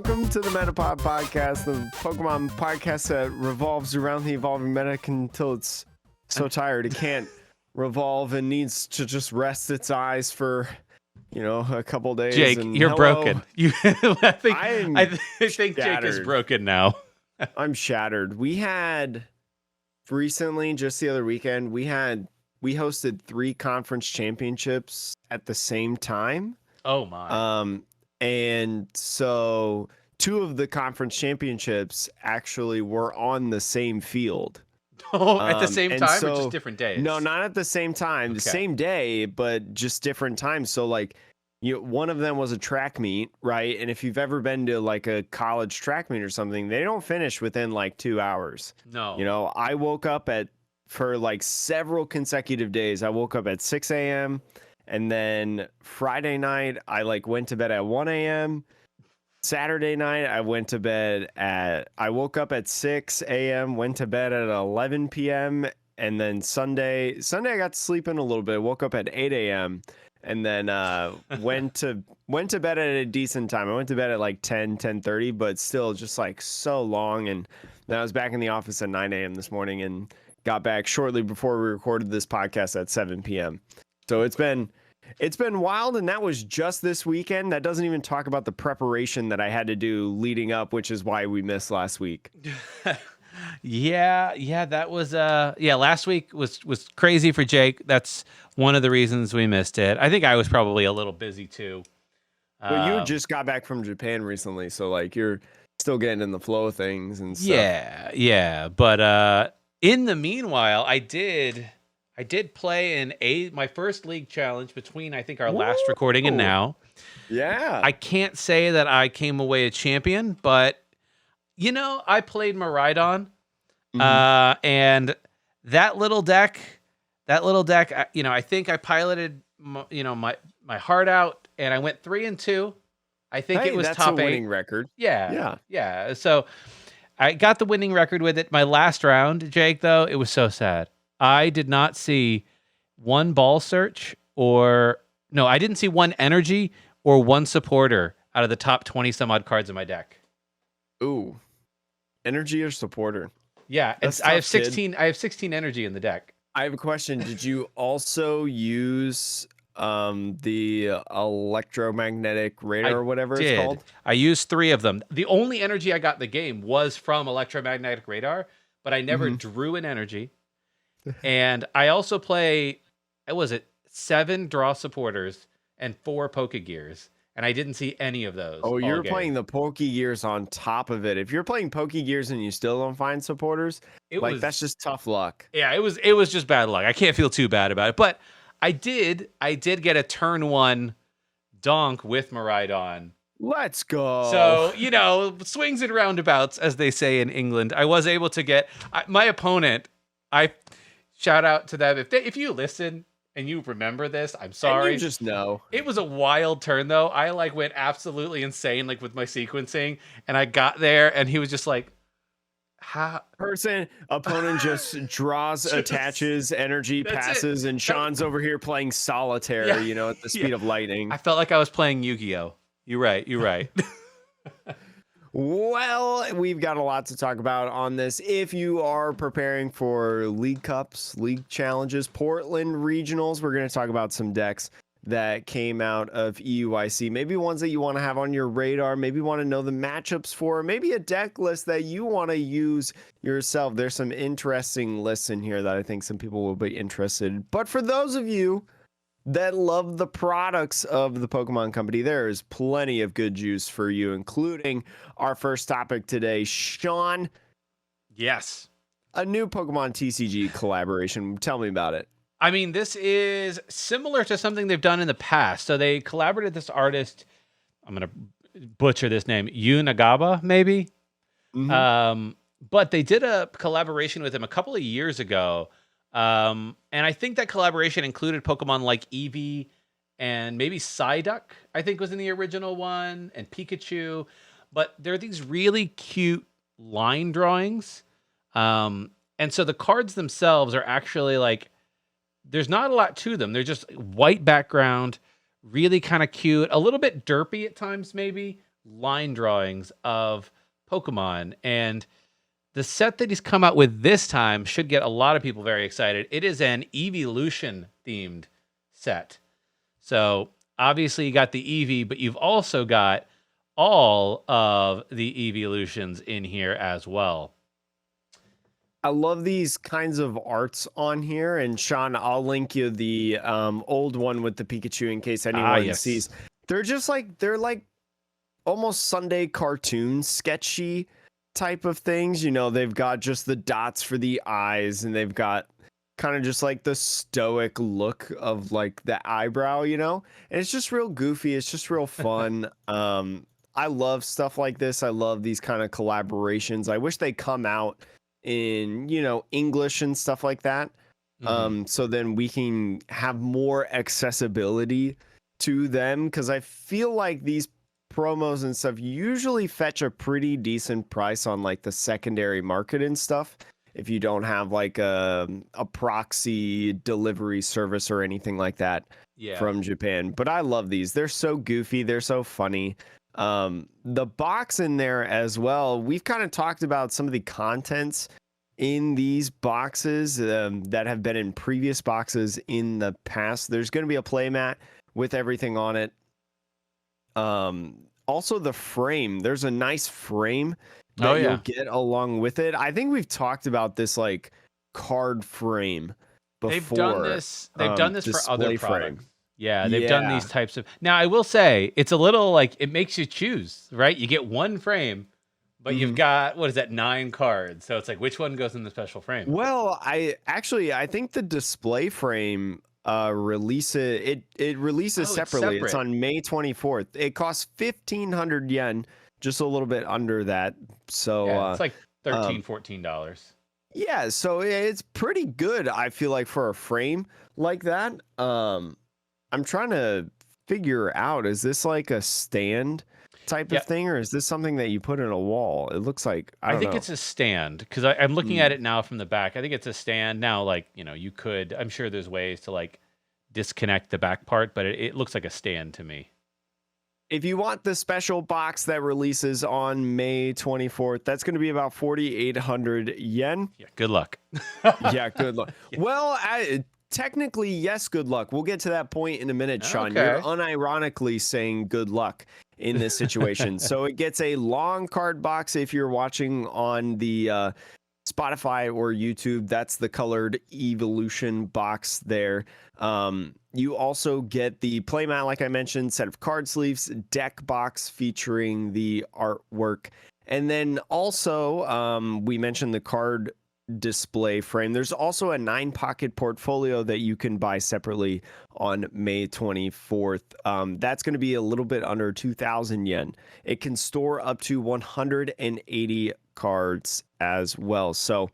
welcome to the Metapod Podcast, the Pokemon podcast that revolves around the evolving meta until it's so tired it can't revolve and needs to just rest its eyes for, a couple days. Jake, and you're broken. I think Jake is shattered. broken now. I'm shattered. We had recently, just the other weekend, we hosted 3 conference championships at the same time. Oh my. And so 2 of the conference championships actually were on the same field. Oh, at the same time so, or just different days? No, not at the same time. Okay. The same day, but just different times. So one of them was a track meet, right? And if you've ever been to like a college track meet or something, they don't finish within like 2 hours. No. I woke up for like several consecutive days. I woke up at 6 a.m. And then Friday night, I went to bed at 1 a.m. Saturday night, I woke up at 6 a.m., went to bed at 11 p.m. And then Sunday I got to sleep in a little bit, woke up at 8 a.m. And then went to bed at a decent time. I went to bed at like 10:30, but still just like so long. And then I was back in the office at 9 a.m. this morning and got back shortly before we recorded this podcast at 7 p.m. So it's been wild, and that was just this weekend. That doesn't even talk about the preparation that I had to do leading up, which is why we missed last week. Yeah, that was last week was crazy for Jake. That's one of the reasons we missed it. I think I was probably a little busy too. But you just got back from Japan recently, so you're still getting in the flow of things and stuff. Yeah. But in the meanwhile, I did play in my first league challenge between, I think, our last recording and now. Yeah. I can't say that I came away a champion, but, I played Miraidon. And that little deck, I think I piloted, my heart out, and I went 3-2. I think it was that's top a 8. winning record. Yeah. So I got the winning record with it. My last round, Jake, though, it was so sad. I did not see one ball search I didn't see one energy or one supporter out of the top 20 some odd cards in my deck. Ooh. Energy or supporter? Yeah, I have 16 kid. I have 16 energy in the deck. I have a question. Did you also use the electromagnetic radar or whatever it's called? I used 3 of them. The only energy I got in the game was from electromagnetic radar, but I never drew an energy. And I also play, 7 draw supporters and 4 Pokegears, and I didn't see any of those. Oh, you're playing the Pokegears on top of it. If you're playing Pokegears and you still don't find supporters, that's just tough luck. Yeah, it was just bad luck. I can't feel too bad about it, but I did get a turn 1 donk with Miraidon. Let's go. So, swings and roundabouts, as they say in England. I was able to get my opponent. Shout out to them. If you listen and you remember this, I'm sorry. And you just know. It was a wild turn, though. I went absolutely insane with my sequencing, and I got there, and he was just like, "How?" Opponent just draws, attaches, energy, passes, and Sean's over here playing solitaire, at the speed of lightning. I felt like I was playing Yu-Gi-Oh! You're right. Well, we've got a lot to talk about on this. If you are preparing for League Cups, League Challenges, Portland Regionals, we're going to talk about some decks that came out of EUIC. Maybe ones that you want to have on your radar. Maybe want to know the matchups for. Maybe a deck list that you want to use yourself. There's some interesting lists in here that I think some people will be interested. But for those of you that love the products of the Pokemon Company, there is plenty of good juice for you, including our first topic today. Sean. Yes. A new Pokemon TCG collaboration. Tell me about it. I mean, this is similar to something they've done in the past. So they collaborated with this artist. I'm going to butcher this name. Yu Nagaba, maybe. But they did a collaboration with him a couple of years ago. And I think that collaboration included Pokemon like Eevee and maybe Psyduck, I think was in the original one, and Pikachu. But there are these really cute line drawings. And so the cards themselves are actually there's not a lot to them. They're just white background, really kind of cute, a little bit derpy at times maybe, line drawings of Pokemon. And the set that he's come out with this time should get a lot of people very excited. It is an evolution themed set. So obviously you got the Eevee, but you've also got all of the evolutions in here as well. I love these kinds of arts on here, and Sean, I'll link you the old one with the Pikachu in case anyone sees. They're like almost Sunday cartoon sketchy type of things. You know, they've got just the dots for the eyes, and they've got kind of just like the stoic look of like the eyebrow, you know, and it's just real goofy. It's just real fun. I love stuff like this. I love these kind of collaborations. I wish they come out in, you know, English and stuff like that. So then we can have more accessibility to them, because I feel like these promos and stuff usually fetch a pretty decent price on like the secondary market and stuff if you don't have like a proxy delivery service or anything like that from Japan. But I love these. They're so goofy, they're so funny. The box in there as well, we've kind of talked about some of the contents in these boxes that have been in previous boxes in the past. There's going to be a playmat with everything on it. Also the frame, there's a nice frame that you'll get along with it. I think we've talked about this like card frame before. They've done this for other products. Frame. Yeah, they've done these types of. Now, I will say it's a little like it makes you choose, right? You get one frame, but you've got, what is that, 9 cards. So it's like, which one goes in the special frame? Well, I think the display frame releases separately. It's on May 24th. It costs 1,500 yen, just a little bit under that. So it's like $13-14. Yeah, so it's pretty good, I feel like, for a frame like that. I'm trying to figure out, is this like a stand type of thing, or is this something that you put in a wall? It looks like, I think it's a stand, because I'm looking at it now from the back. I think it's a stand. Now, like, you know, you could, I'm sure there's ways to like disconnect the back part, but it looks like a stand to me. If you want the special box that releases on May 24th, that's going to be about 4,800 yen. Yeah, good luck. Yeah, good luck. Well, technically, yes, good luck. We'll get to that point in a minute, Sean. Okay. You're unironically saying good luck in this situation. So it gets a long card box if you're watching on the Spotify or YouTube. That's the colored evolution box there. You also get the playmat, like I mentioned, set of card sleeves, deck box featuring the artwork. And then also, we mentioned the card display frame. There's also a 9-pocket portfolio that you can buy separately on May 24th. That's going to be a little bit under 2,000 yen. It can store up to 180 cards as well. So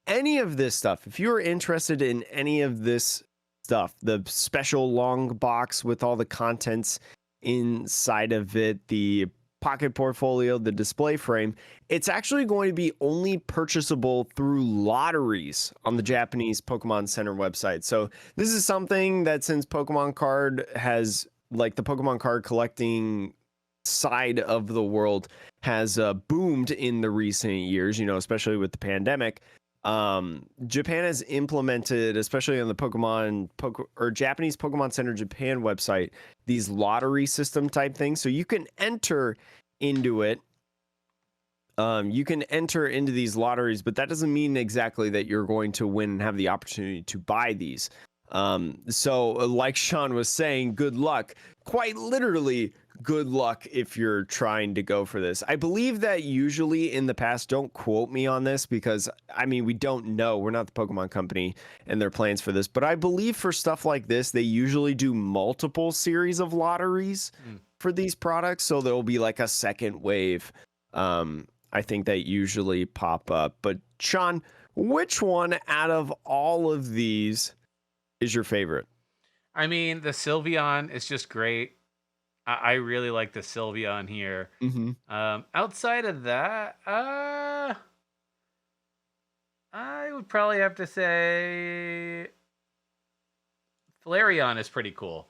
any of this stuff, if you're interested in any of this stuff, the special long box with all the contents inside of it, the pocket portfolio, the display frame, it's actually going to be only purchasable through lotteries on the Japanese Pokemon Center website. So this is something that, since Pokemon card has, like, the Pokemon card collecting side of the world has boomed in the recent years, you know, especially with the pandemic. Japan has implemented, especially on the Japanese Pokemon Center Japan website, these lottery system type things. So you can enter into it. You can enter into these lotteries, but that doesn't mean exactly that you're going to win and have the opportunity to buy these. So like Sean was saying, good luck. Quite literally, good luck if you're trying to go for this. I believe that usually in the past, don't quote me on this, because I mean, we don't know. We're not the Pokemon company and their plans for this, but I believe for stuff like this, they usually do multiple series of lotteries for these products. So there'll be like a second wave. I think that usually pop up. But Sean, which one out of all of these is your favorite? I mean, the Sylveon is just great. I really like the Sylveon here. Outside of that, I would probably have to say Flareon is pretty cool.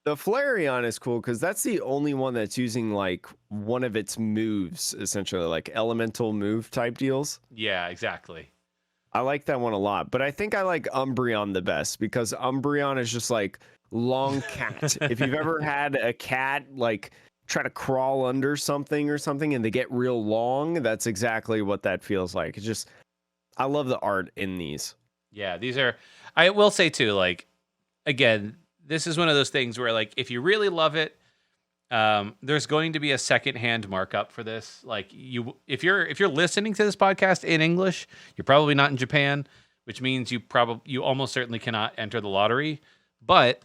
The Flareon is cool because that's the only one that's using like one of its moves, essentially, like elemental move type deals. Yeah, exactly. I like that one a lot, but I think I like Umbreon the best because Umbreon is just like long cat. If you've ever had a cat like try to crawl under something or something and they get real long, that's exactly what that feels like. It's just, I love the art in these. Yeah, these are. I will say too, like again, this is one of those things where like if you really love it, there's going to be a secondhand markup for this. Like if you're listening to this podcast in English, you're probably not in Japan, which means you almost certainly cannot enter the lottery. But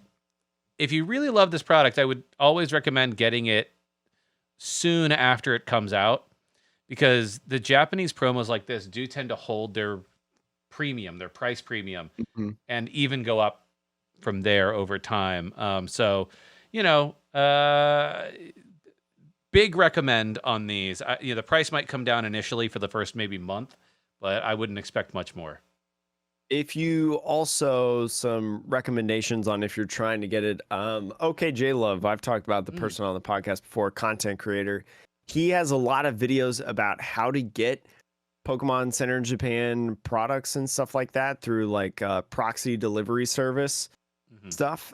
if you really love this product, I would always recommend getting it soon after it comes out, because the Japanese promos like this do tend to hold their price premium, Mm-hmm. and even go up from there over time. So, you know, big recommend on these. The price might come down initially for the first maybe month, but I wouldn't expect much more. If you also some recommendations on if you're trying to get it, okay, J Love, I've talked about the person on the podcast before, content creator. He has a lot of videos about how to get Pokemon Center in Japan products and stuff like that through like proxy delivery service stuff.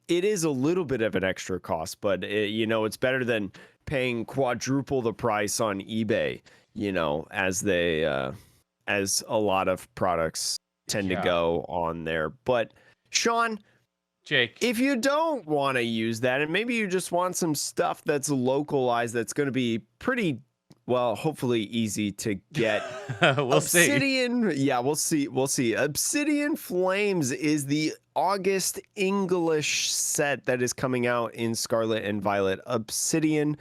It is a little bit of an extra cost, but it's better than paying quadruple the price on eBay, as a lot of products tend to go on there. But Sean, Jake, if you don't want to use that, and maybe you just want some stuff that's localized, that's going to be pretty, well, hopefully easy to get. we'll Obsidian, see. Yeah, we'll see. Obsidian Flames is the August English set that is coming out in Scarlet and Violet. Obsidian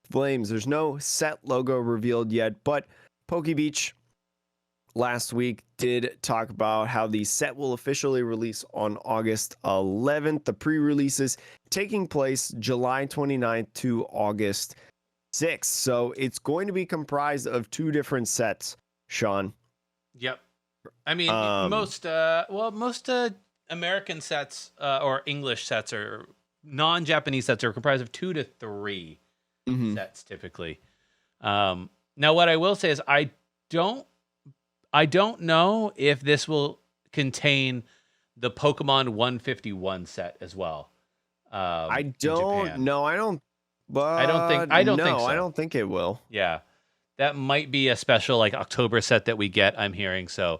Flames. There's no set logo revealed yet, but PokeBeach last week did talk about how the set will officially release on August 11th. The pre-releases taking place July 29th to August 6th. So it's going to be comprised of two different sets, Sean. Yep. I mean, most American sets or English sets or non-Japanese sets are comprised of 2 to 3 sets typically. Now, what I will say is I don't know if this will contain the Pokemon 151 set as well. I don't know. I don't think it will. Yeah. That might be a special like October set that we get, I'm hearing. So,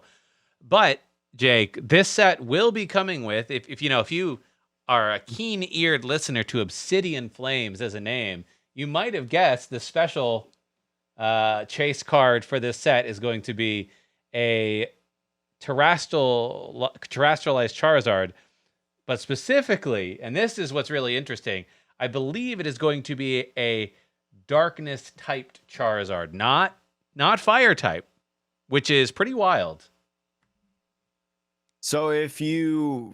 but Jake, this set will be coming with, if you are a keen-eared listener to Obsidian Flames as a name, you might have guessed the special chase card for this set is going to be a terrestrialized Charizard, but specifically, and this is what's really interesting, I believe it is going to be a darkness typed Charizard, not fire type, which is pretty wild. So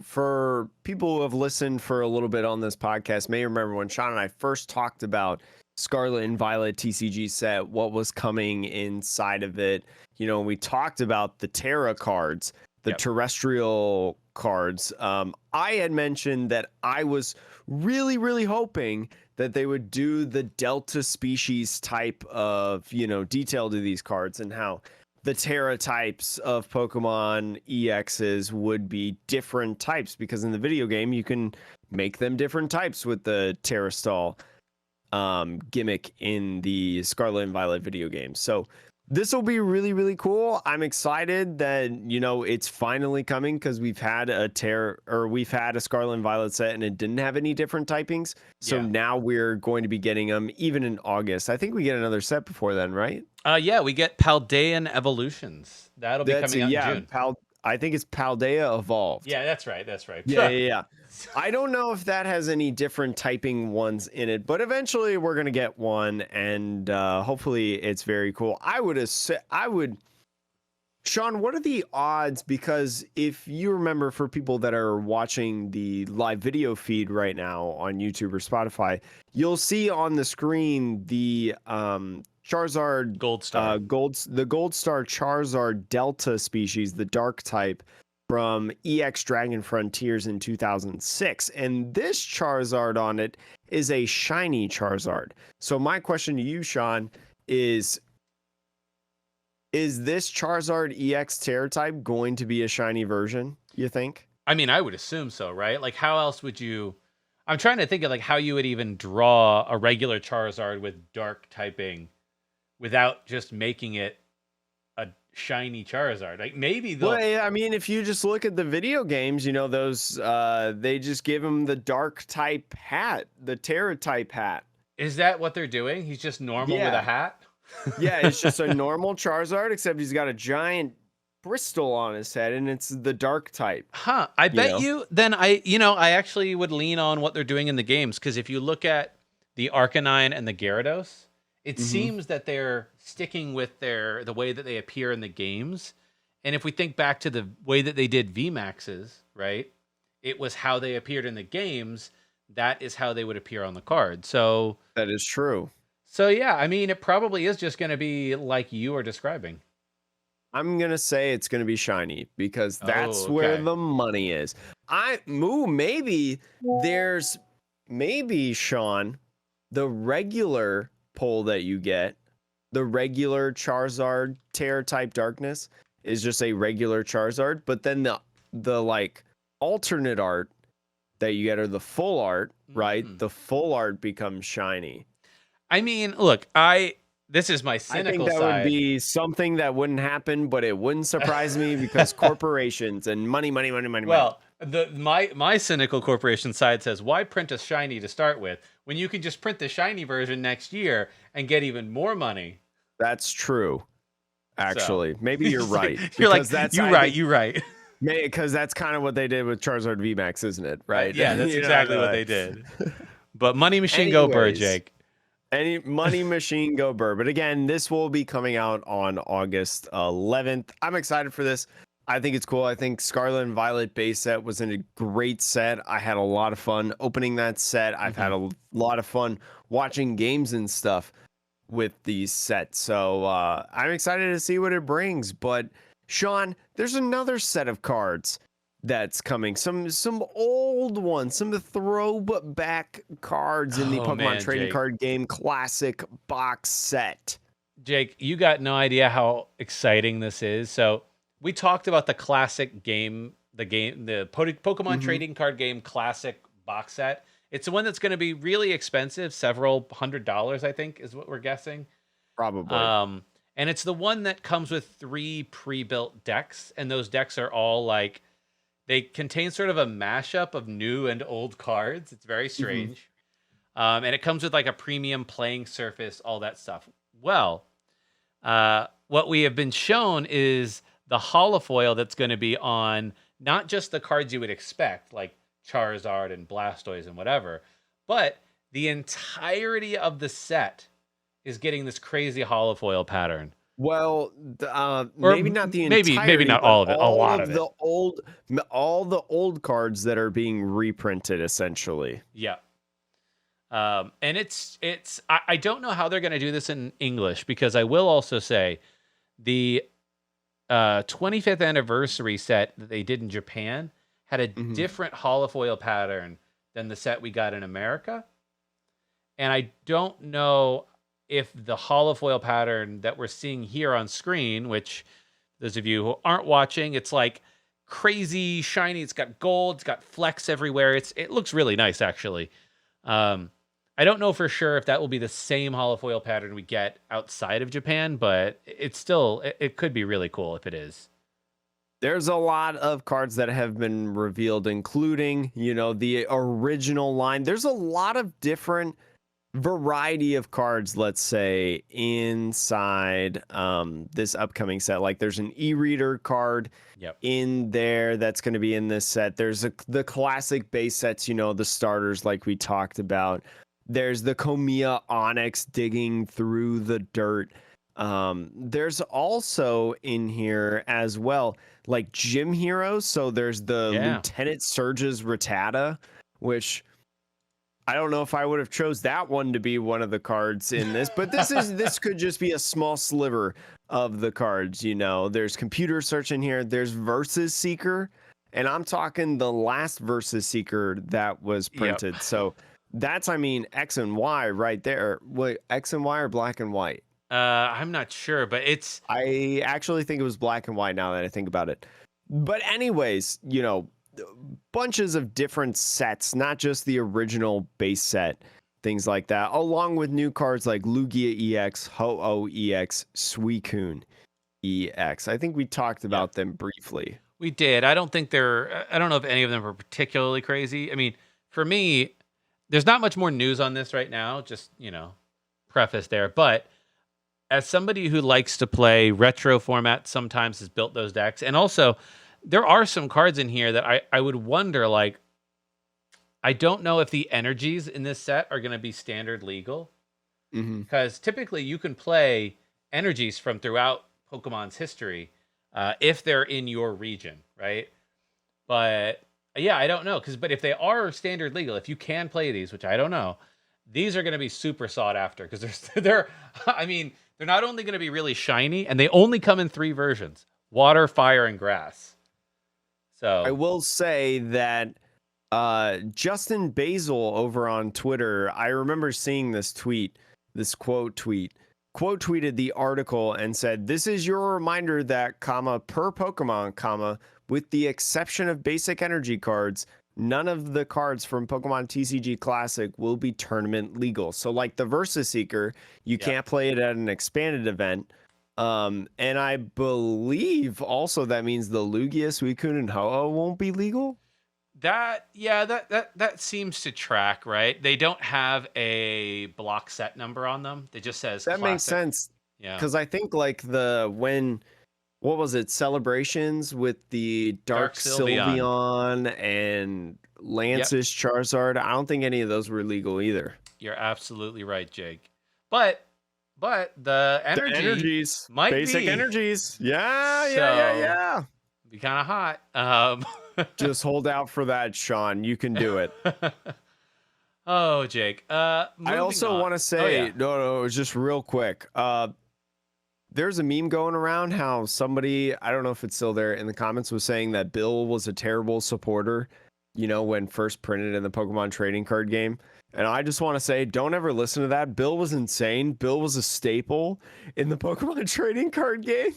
for people who have listened for a little bit on this podcast, may remember when Sean and I first talked about Scarlet and Violet TCG set, what was coming inside of it. We talked about the Terra cards, the terrestrial cards. I had mentioned that I was really, really hoping that they would do the Delta species type of, detail to these cards, and how the Terra types of Pokemon EXs would be different types, because in the video game, you can make them different types with the Terrastall gimmick in the Scarlet and Violet video game. So this will be really, really cool. I'm excited that, it's finally coming, because we've had a Scarlet and Violet set and it didn't have any different typings. So now we're going to be getting them even in August. I think we get another set before then, right? We get Paldean Evolutions. That'll be coming out in June. I think it's Paldea Evolved. Yeah, that's right. Yeah. I don't know if that has any different typing ones in it, but eventually we're going to get one, and hopefully it's very cool. Sean, what are the odds? Because if you remember, for people that are watching the live video feed right now on YouTube or Spotify, you'll see on the screen the Charizard Gold Star. the Gold Star Charizard Delta species, the dark type, from EX Dragon Frontiers in 2006. And this Charizard on it is a shiny Charizard. So my question to you, Sean, is this Charizard EX Terror type going to be a shiny version, you think? I mean, I would assume so, right? Like, how else would you... I'm trying to think of like how you would even draw a regular Charizard with dark typing without just making it a shiny Charizard. Like, maybe they'll... Well, I mean, if you just look at the video games, you know, those they just give him the dark type hat, the Terra type hat. Is that what they're doing? He's just normal with a hat? Yeah, it's just a normal Charizard, except he's got a giant crystal on his head, and it's the dark type. Huh. I bet you then I actually would lean on what they're doing in the games, because if you look at the Arcanine and the Gyarados, it seems that they're sticking with the way that they appear in the games. And if we think back to the way that they did VMAXs, right? It was how they appeared in the games. That is how they would appear on the card. So that is true. So yeah, I mean, it probably is just going to be like you are describing. I'm going to say it's going to be shiny because that's where the money is. Maybe Sean, the regular pull that you get, the regular Charizard Terror type Darkness is just a regular Charizard, but then the like alternate art that you get, or the full art, right? The full art becomes shiny. I mean, look, this is my cynical side. I think that would be something that wouldn't happen, but it wouldn't surprise me because corporations and money. Well, my cynical corporation side says, why print a shiny to start with when you can just print the shiny version next year and get even more money? That's true. Actually, maybe you're right. You're right. Because that's kind of what they did with Charizard VMAX, isn't it? Right? Yeah, that's exactly what they did. But Money Machine Go Bird, Jake. Any Money Machine Go Burr. But again, this will be coming out on August 11th. I'm excited for this. I think it's cool. I think Scarlet and Violet base set was a great set. I had a lot of fun opening that set. I've had a lot of fun watching games and stuff with these sets. So I'm excited to see what it brings. But Sean, there's another set of cards that's coming. Some old ones, some of the throwback cards in the Pokemon trading card game classic box set. Jake, you got no idea how exciting this is. So we talked about the classic game, the Pokemon trading card game classic box set. It's the one that's going to be really expensive, several $100s, I think, is what we're guessing. Probably. And it's the one that comes with 3 pre-built decks, and those decks are all like, they contain sort of a mashup of new and old cards. It's very strange. And it comes with like a premium playing surface, all that stuff. Well, what we have been shown is the holofoil that's going to be on not just the cards you would expect, like Charizard and Blastoise and whatever, but the entirety of the set is getting this crazy holofoil pattern. Well, maybe not the entirety, maybe not all of it. A lot of it. All the old cards that are being reprinted, essentially. Yeah. And I don't know how they're going to do this in English, because I will also say the 25th anniversary set that they did in Japan had a different holofoil pattern than the set we got in America. And I don't know if the holofoil pattern that we're seeing here on screen, which those of you who aren't watching, it's like crazy shiny. It's got gold. It's got flecks everywhere. It looks really nice, actually. I don't know for sure if that will be the same holofoil pattern we get outside of Japan, but it could be really cool if it is. There's a lot of cards that have been revealed, including, the original line. There's a lot of different variety of cards, let's say, inside this upcoming set. Like there's an e-reader card in there that's going to be in this set. There's the classic base sets, the starters like we talked about. There's the Komiya Onyx digging through the dirt. There's also in here as well, like gym heroes. So there's the Lieutenant Surge's Rattata, which I don't know if I would have chose that one to be one of the cards in this, but this could just be a small sliver of the cards. You know, there's computer search in here. There's Versus Seeker, and I'm talking the last Versus Seeker that was Yep. printed. So that's, I mean, X and Y right there. Wait, X and Y or black and white? I'm not sure, but it's I actually think it was black and white now that I think about it. But anyways, you know, bunches of different sets, not just the original base set, things like that, along with new cards like Lugia EX, Ho-Oh EX, Suicune EX. I think we talked about them briefly. we did. I don't think I don't know if any of them are particularly crazy. I mean, for me, there's not much more news on this right now, just, preface there. But as somebody who likes to play retro format, sometimes has built those decks. And also, there are some cards in here that I would wonder, like, I don't know if the energies in this set are going to be standard legal. Because typically you can play energies from throughout Pokemon's history if they're in your region, right? But yeah, I don't know. But if they are standard legal, if you can play these, which I don't know, these are going to be super sought after because I mean, they're not only going to be really shiny, and they only come in 3 versions: water, fire, and grass. So I will say that Justin Basil over on Twitter, I remember seeing this quote tweeted the article and said, "This is your reminder that, per Pokemon, with the exception of basic energy cards, none of the cards from Pokemon TCG Classic will be tournament legal." So like the Versus Seeker, you can't play it at an expanded event. And I believe also that means the Lugia, Suicune, and Ho-Oh won't be legal. that seems to track, right? They don't have a block set number on them. It just says That makes classic. sense. Yeah. Because I think like what was it, Celebrations with the Dark Sylveon and Lance's Charizard, I don't think any of those were legal either. You're absolutely right, Jake. But the energies might basic be. energies. Yeah. Be kind of hot. Just hold out for that, Sean. You can do it. Oh, Jake. I also want to say, no, just real quick. There's a meme going around how somebody, I don't know if it's still there in the comments, was saying that Bill was a terrible supporter, when first printed in the Pokemon trading card game. And I just want to say, don't ever listen to that. Bill was insane. Bill was a staple in the Pokemon trading card game.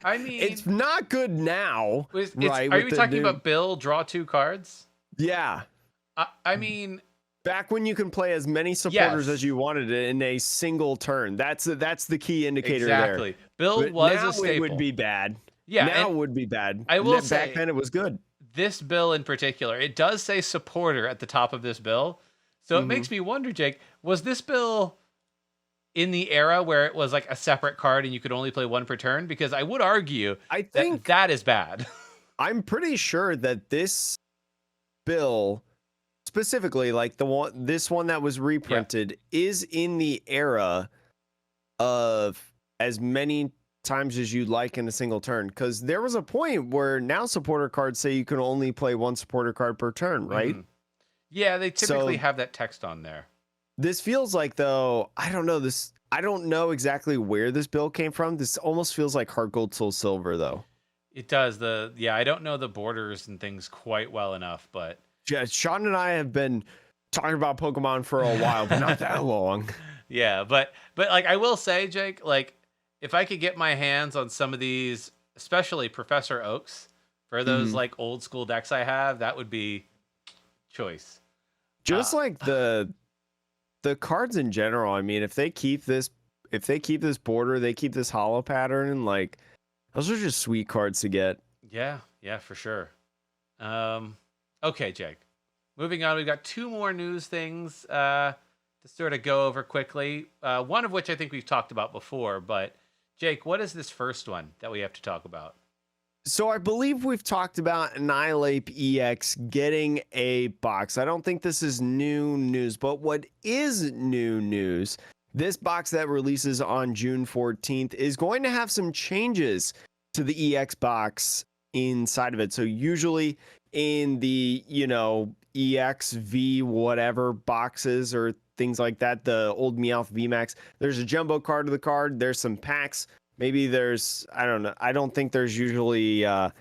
I mean, it's not good now. Right? Are you talking about Bill draw 2 cards? Yeah. I mean, back when you can play as many supporters as you wanted in a single turn. That's the key indicator exactly. there. Bill was a staple. It would be bad. Yeah. Now it would be bad. I will say, back then it was good. This bill in particular, it does say supporter at the top of this bill. So it makes me wonder, Jake, was this bill in the era where it was like a separate card and you could only play 1 per turn? Because I would argue that is bad. I'm pretty sure that this bill, specifically like this one that was reprinted, is in the era of as many times as you'd like in a single turn. Because there was a point where now supporter cards say you can only play 1 supporter card per turn, right? Yeah, they typically have that text on there. This feels like, though, I don't know exactly where this bill came from. This almost feels like Heart Gold Soul Silver, though. It does. I don't know the borders and things quite well enough, but yeah, Sean and I have been talking about Pokemon for a while, but not that long. Yeah, but like I will say, Jake, like if I could get my hands on some of these, especially Professor Oaks, for those like old school decks I have, that would be choice. Just like the cards in general. I mean, if they keep this border, they keep this hollow pattern, like those are just sweet cards to get. Yeah, for sure. Okay, Jake. Moving on, we've got 2 more news things to sort of go over quickly. One of which I think we've talked about before, but Jake, what is this first one that we have to talk about? So I believe we've talked about Annihilate EX getting a box. I don't think this is new news, but what is new news, this box that releases on June 14th is going to have some changes to the EX box inside of it. So usually in the, EXV whatever boxes or things like that, the old Meowth VMAX, there's a jumbo card of the card, there's some packs Maybe there's, I don't know. I don't think there's usually a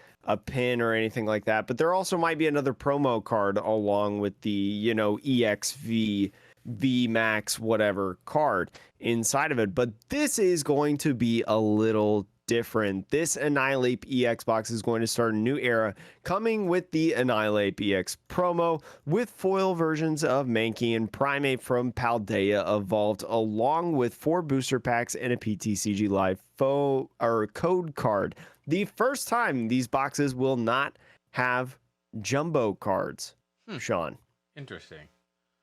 pin or anything like that, but there also might be another promo card along with the, EXV, VMAX, whatever card inside of it. But this is going to be a little different. This Annihilate EX box is going to start a new era, coming with the Annihilate EX promo with foil versions of Mankey and Primate from Paldea evolved, along with 4 booster packs and a PTCG Live code card. The first time these boxes will not have jumbo cards, Sean. Interesting.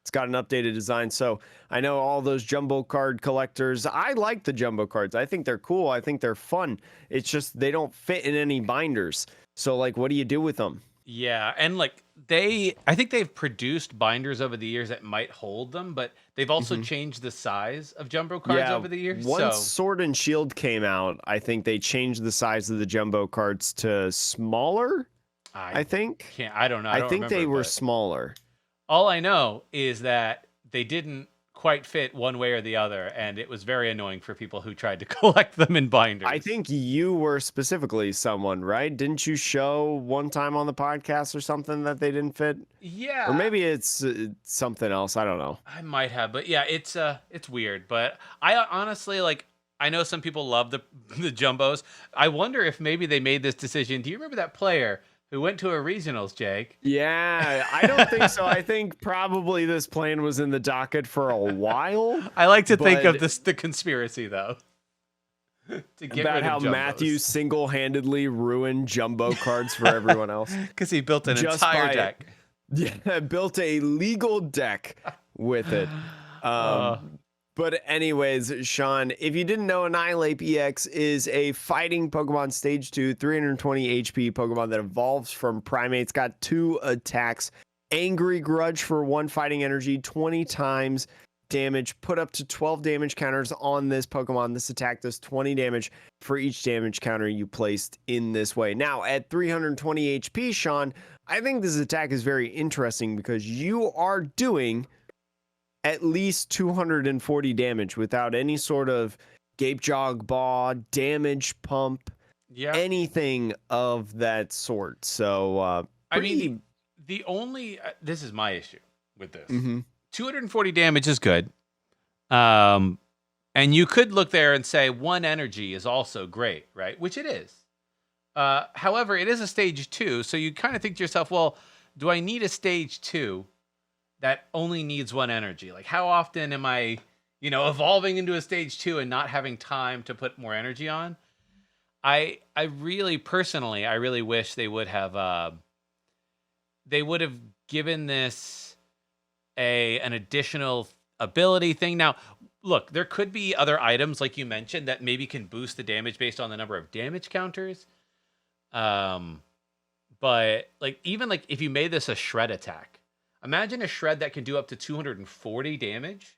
It's got an updated design. So I know all those jumbo card collectors. I like the jumbo cards. I think they're cool. I think they're fun. It's just they don't fit in any binders. So, like, what do you do with them? Yeah, and like I think they've produced binders over the years that might hold them, but they've also changed the size of jumbo cards over the years. Once Sword and Shield came out, I think they changed the size of the jumbo cards to smaller. I think. I don't know. I think they were smaller. All I know is that they didn't quite fit one way or the other, and it was very annoying for people who tried to collect them in binders. I think you were specifically someone, right? Didn't you show one time on the podcast or something that they didn't fit? Yeah. Or maybe it's something else. I don't know. I might have, but yeah, it's weird. But I honestly, like, I know some people love the jumbos. I wonder if maybe they made this decision. Do you remember that player who went to a regionals, Jake? Yeah, I don't think so. I think probably this plan was in the docket for a while. I like to think of the conspiracy, though. To get about how Matthew single-handedly ruined jumbo cards for everyone else. Because he built an entire deck. Yeah, built a legal deck with it. But anyways, Sean, if you didn't know, Annihilate EX is a fighting Pokemon Stage 2, 320 HP Pokemon that evolves from Primate. It's got 2 attacks. Angry Grudge for 1 fighting energy, 20 times damage. Put up to 12 damage counters on this Pokemon. This attack does 20 damage for each damage counter you placed in this way. Now, at 320 HP, Sean, I think this attack is very interesting because you are doing at least 240 damage without any sort of Gape Jog Baw, damage pump, anything of that sort. So, I mean, the only this is my issue with this. 240 damage is good. And you could look there and say 1 energy is also great, right? Which it is. However, it is a stage 2, so you kind of think to yourself, well, do I need a stage 2 that only needs 1 energy? Like, how often am I, evolving into a stage 2 and not having time to put more energy on? I really wish they would have given this an additional ability thing. Now, look, there could be other items like you mentioned that maybe can boost the damage based on the number of damage counters. But even if you made this a shred attack, imagine a shred that can do up to 240 damage.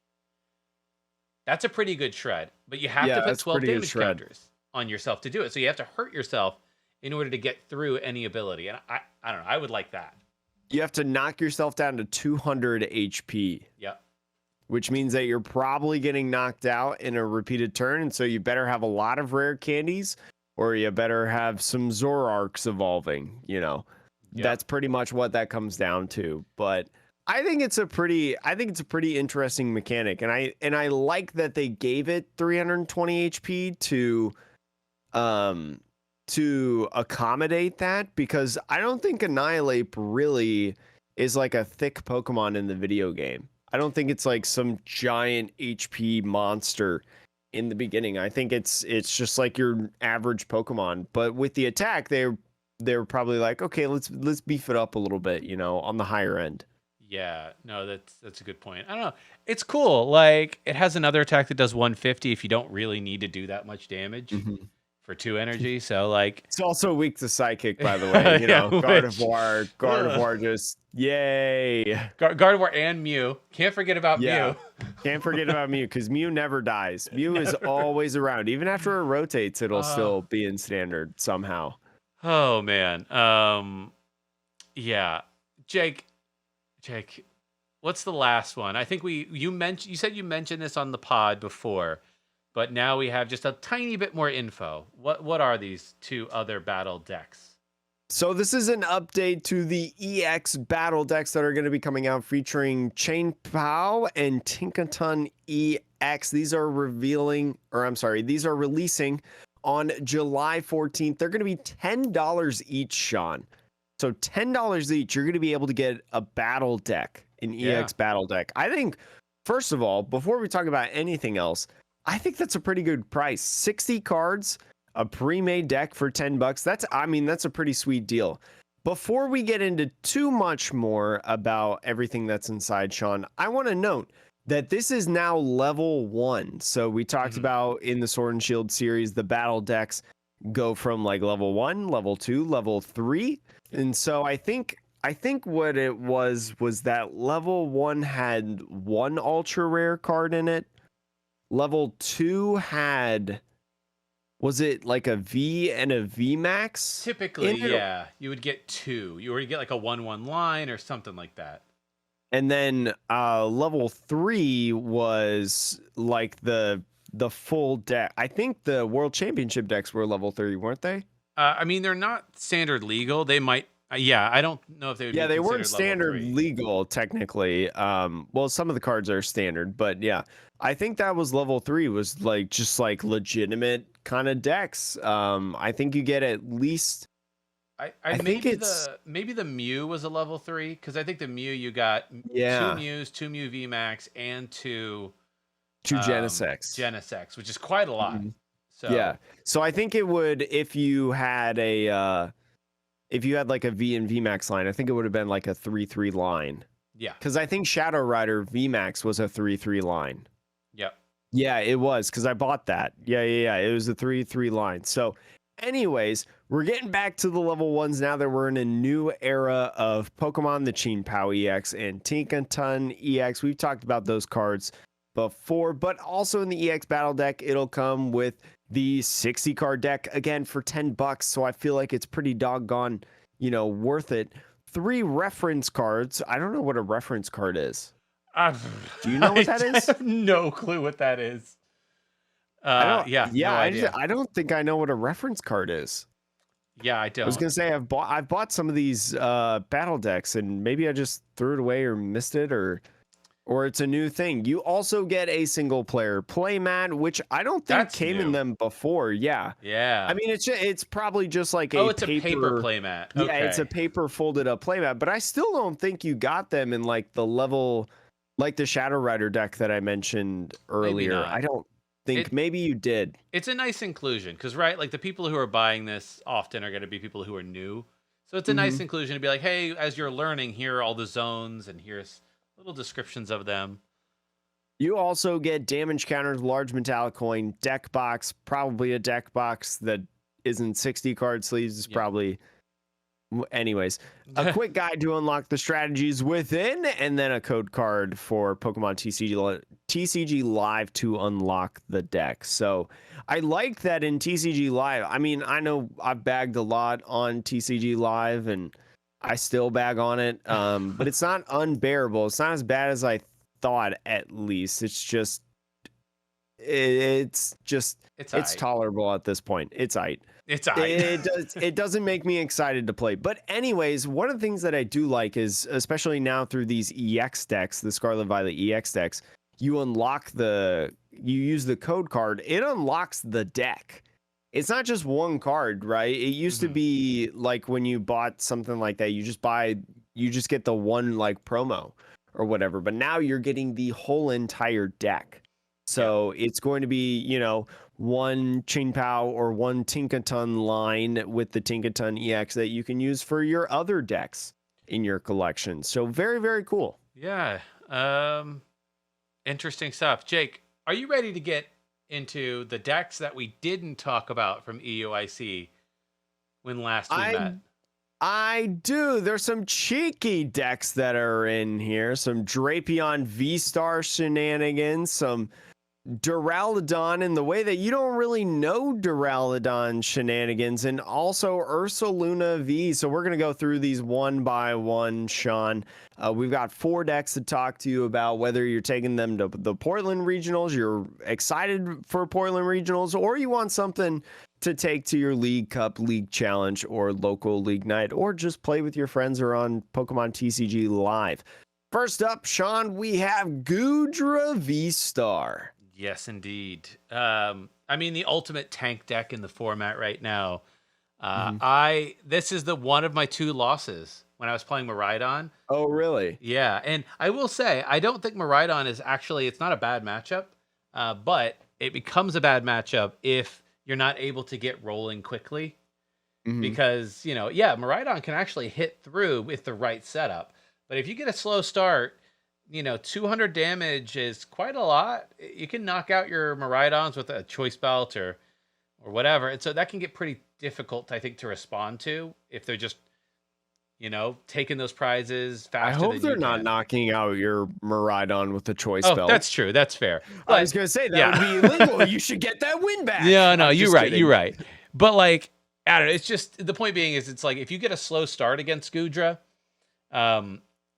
That's a pretty good shred, but you have to put 12 damage counters on yourself to do it. So you have to hurt yourself in order to get through any ability. And I don't know. I would like that. You have to knock yourself down to 200 HP. Yep. Which means that you're probably getting knocked out in a repeated turn. And so you better have a lot of rare candies, or you better have some Zoroarks evolving, That's pretty much what that comes down to. But I think it's a pretty interesting mechanic, and I like that they gave it 320 HP to accommodate that, because I don't think Annihilate really is like a thick Pokemon in the video game. I don't think it's like some giant HP monster in the beginning. I think it's just like your average Pokemon, but with the attack, they're probably like, okay, let's beef it up a little bit, on the higher end. Yeah, no, that's a good point. I don't know. It's cool. Like, it has another attack that does 150 if you don't really need to do that much damage for 2 energy. So, like, it's also weak to Psychic, by the way. Gardevoir just yay. Gardevoir and Mew. Can't forget about Mew. Can't forget about Mew, because Mew never dies. Mew is always around. Even after it rotates, it'll still be in standard somehow. Oh man. Yeah. Jake, what's the last one? I think you said you mentioned this on the pod before. but now we have just a tiny bit more info. What are these two other battle decks? So this is an update to the EX battle decks that are going to be coming out featuring Chain Pow and Tinkaton EX. These are releasing on July 14th. They're going to be $10 each, Sean. So $10 each, you're going to be able to get a battle deck, an EX battle deck. I think, first of all, before we talk about anything else, I think that's a pretty good price. 60 cards, a pre-made deck for $10. That's a pretty sweet deal. Before we get into too much more about everything that's inside, Sean, I want to note that this is now level 1. So we talked about in the Sword and Shield series, the battle decks go from like level 1, level 2, level 3. And so I think what it was that level 1 had one ultra rare card in it. Level 2 had, was it like a V and a V max? Typically, yeah. You would get 2. You would get like a 1/1 line or something like that. And then level 3 was like the full deck. I think the World Championship decks were level 3, weren't they? I mean, they're not standard legal. They might. I don't know if they would. Yeah, be they weren't considered standard level 3. legal technically. Well, some of the cards are standard, but yeah, I think that was level 3. Was like just like legitimate kind of decks. I think you get at least. I think maybe the Mew was a level 3 because I think the Mew you got 2 Mews, 2 Mew VMAX, and 2 Genesects, which is quite a lot. So yeah, so I think it would if you had like a V and VMAX line, I think it would have been like a 3/3 line. Yeah, because I think Shadow Rider VMAX was a 3/3 line. Yep. Yeah, it was because I bought that. Yeah. It was a 3/3 line. So, anyways, we're getting back to the level 1s now that we're in a new era of Pokemon, the Chain Pow EX and Tinkaton EX. We've talked about those cards before, but also in the EX battle deck, it'll come with the 60 card deck again for $10. So I feel like it's pretty doggone, worth it. 3 reference cards. I don't know what a reference card is. Do you know what that is? I have no clue what that is. No idea. I don't think I know what a reference card is. Yeah, I don't. I was gonna say I've bought some of these battle decks and maybe I just threw it away or missed it or it's a new thing. You also get a single player playmat, which I don't think came in them before. Yeah. Yeah. I mean, it's probably just like a paper playmat. Okay. Yeah, it's a paper folded up playmat, but I still don't think you got them in like the level, like the Shadow Rider deck that I mentioned earlier. I don't think maybe you did. It's a nice inclusion because, right, like the people who are buying this often are going to be people who are new. So it's a nice inclusion to be like, hey, as you're learning, here are all the zones and here's little descriptions of them. You also get damage counters, large metallic coin, deck box, probably a deck box that isn't 60 card sleeves. It's probably, anyways, a quick guide to unlock the strategies within, and then a code card for Pokemon TCG Live to unlock the deck. So I like that in TCG Live. I mean, I know I've bagged a lot on TCG Live and I still bag on it, but it's not unbearable. It's not as bad as I thought, at least. It's tolerable at this point. It's aight. It doesn't make me excited to play. But anyways, one of the things that I do like is, especially now through these EX decks, the Scarlet Violet EX decks, you use the code card, it unlocks the deck. It's not just one card, right? It used to be like when you bought something like that, you just get the one like promo or whatever. But now you're getting the whole entire deck. So it's going to be, one Chain Pow or one Tinkaton line with the Tinkaton EX that you can use for your other decks in your collection. So very, very cool. Yeah. Interesting stuff. Jake, are you ready to get into the decks that we didn't talk about from EUIC when last we met? I do. There's some cheeky decks that are in here. Some Drapion V-Star shenanigans, some Duraludon in the way that you don't really know Duraludon shenanigans, and also Ursaluna V. So we're going to go through these one by one, Sean. We've got 4 decks to talk to you about, whether you're taking them to the Portland Regionals, you're excited for Portland Regionals, or you want something to take to your League Cup, League Challenge, or local League Night, or just play with your friends or on Pokemon TCG Live. First up, Sean, we have Goodra V-Star. Yes, indeed. I mean, the ultimate tank deck in the format right now. This is one of my 2 losses when I was playing Miraidon. Oh, really? Yeah, and I will say, I don't think Miraidon is actually, it's not a bad matchup, but it becomes a bad matchup if you're not able to get rolling quickly. Because, Miraidon can actually hit through with the right setup. But if you get a slow start, 200 damage is quite a lot. You can knock out your Miraidons with a choice belt or whatever. And so that can get pretty difficult, I think, to respond to if they're just, taking those prizes faster. I hope they're not knocking out your Miraidon with the choice belt. That's true. That's fair. But, I was going to say, that would be illegal. You should get that win back. Yeah, no, you're right. You're right. But, I don't know. It's just, the point being is, it's like, if you get a slow start against Goodra,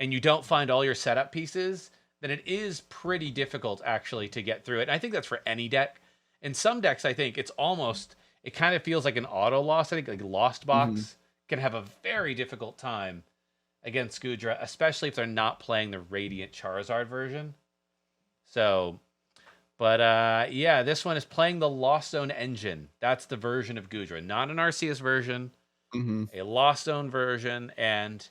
and you don't find all your setup pieces, then it is pretty difficult actually to get through it. And I think that's for any deck. In some decks, I think it kind of feels like an auto loss. I think like Lost Box can have a very difficult time against Goodra, especially if they're not playing the Radiant Charizard version. So, but this one is playing the Lost Zone engine. That's the version of Goodra, not an Arceus version, a Lost Zone version. And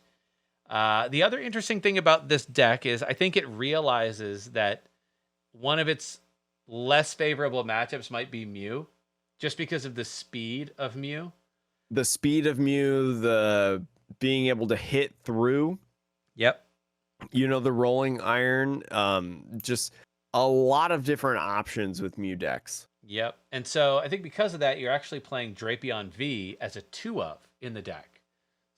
the other interesting thing about this deck is I think it realizes that one of its less favorable matchups might be Mew, just because of the speed of Mew. The speed of Mew, the being able to hit through. Yep. The rolling iron, just a lot of different options with Mew decks. Yep. And so I think because of that, you're actually playing Drapion V as a 2-of in the deck.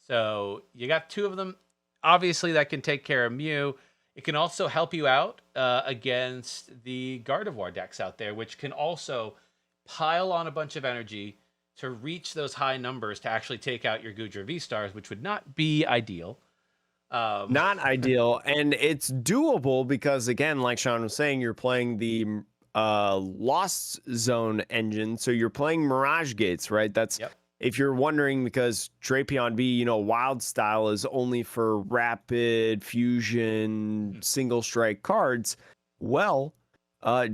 So you got 2 of them. Obviously, that can take care of Mew. It can also help you out against the Gardevoir decks out there, which can also pile on a bunch of energy to reach those high numbers to actually take out your Goodra V-Stars, which would not be ideal. Not ideal. And it's doable because, again, like Sean was saying, you're playing the Lost Zone engine. So you're playing Mirage Gates, right? That's... Yep. If you're wondering, because Drapion V, Wild Style is only for rapid, fusion, single strike cards. Well,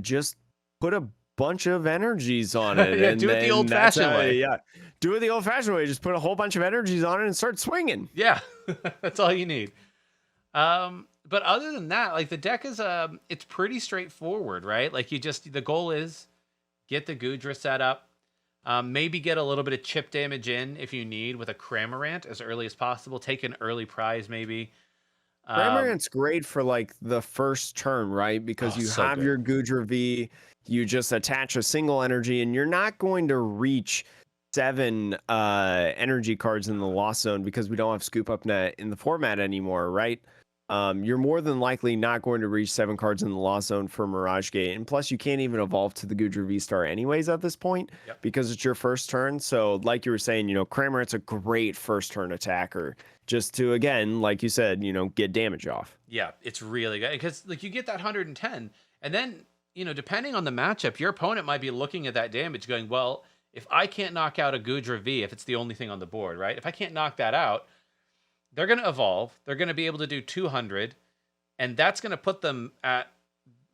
just put a bunch of energies on it. Yeah, and do it the old-fashioned way. Yeah, do it the old-fashioned way. Just put a whole bunch of energies on it and start swinging. Yeah, that's all you need. But other than that, like, the deck is it's pretty straightforward, right? Like, the goal is get the Goodra set up. Maybe get a little bit of chip damage in if you need with a Cramorant as early as possible. Take an early prize maybe. Cramorant's great for like the first turn, right? Because you have your Goodra V, you just attach a single energy, and you're not going to reach 7 energy cards in the Lost Zone because we don't have Scoop Up Net in the format anymore, right? You're more than likely not going to reach 7 cards in the Lost Zone for Mirage Gate. And plus, you can't even evolve to the Goodra V-Star anyways at this point because it's your first turn. So like you were saying, Cramorant's a great first turn attacker just to, again, like you said, get damage off. Yeah, it's really good because like you get that 110 and then, depending on the matchup, your opponent might be looking at that damage going, well, if I can't knock out a Goodra V, if it's the only thing on the board, right? If I can't knock that out, they're going to evolve. They're going to be able to do 200, and that's going to put them at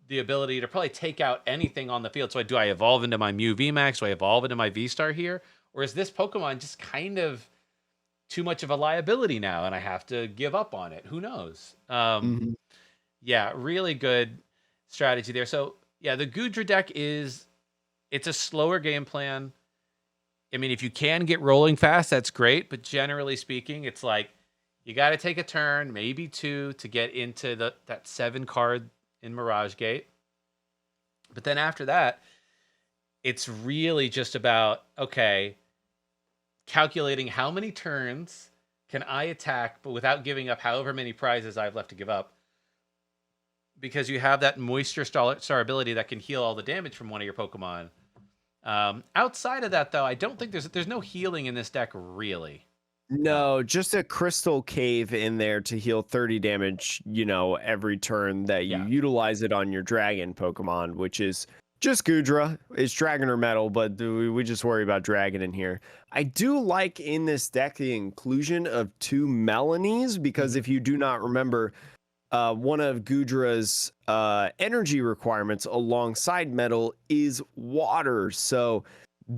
the ability to probably take out anything on the field. So do I evolve into my Mew VMAX? Do I evolve into my V-Star here? Or is this Pokemon just kind of too much of a liability now, and I have to give up on it? Who knows? Yeah, really good strategy there. So, yeah, the Goodra deck it's a slower game plan. I mean, if you can get rolling fast, that's great. But generally speaking, it's like, you got to take a turn, maybe 2, to get into that 7 card in Mirage Gate. But then after that, it's really just about, okay, calculating how many turns can I attack, but without giving up however many prizes I have left to give up. because you have that moisture star ability that can heal all the damage from one of your Pokemon. Outside of that, though, I don't think there's no healing in this deck, really. No, just a crystal cave in there to heal 30 damage, every turn that you utilize it on your dragon Pokemon, which is just Goodra. It's dragon or metal, but we just worry about dragon in here. I do like in this deck the inclusion of 2 Melanies, because if you do not remember, one of Goodra's energy requirements alongside metal is water. So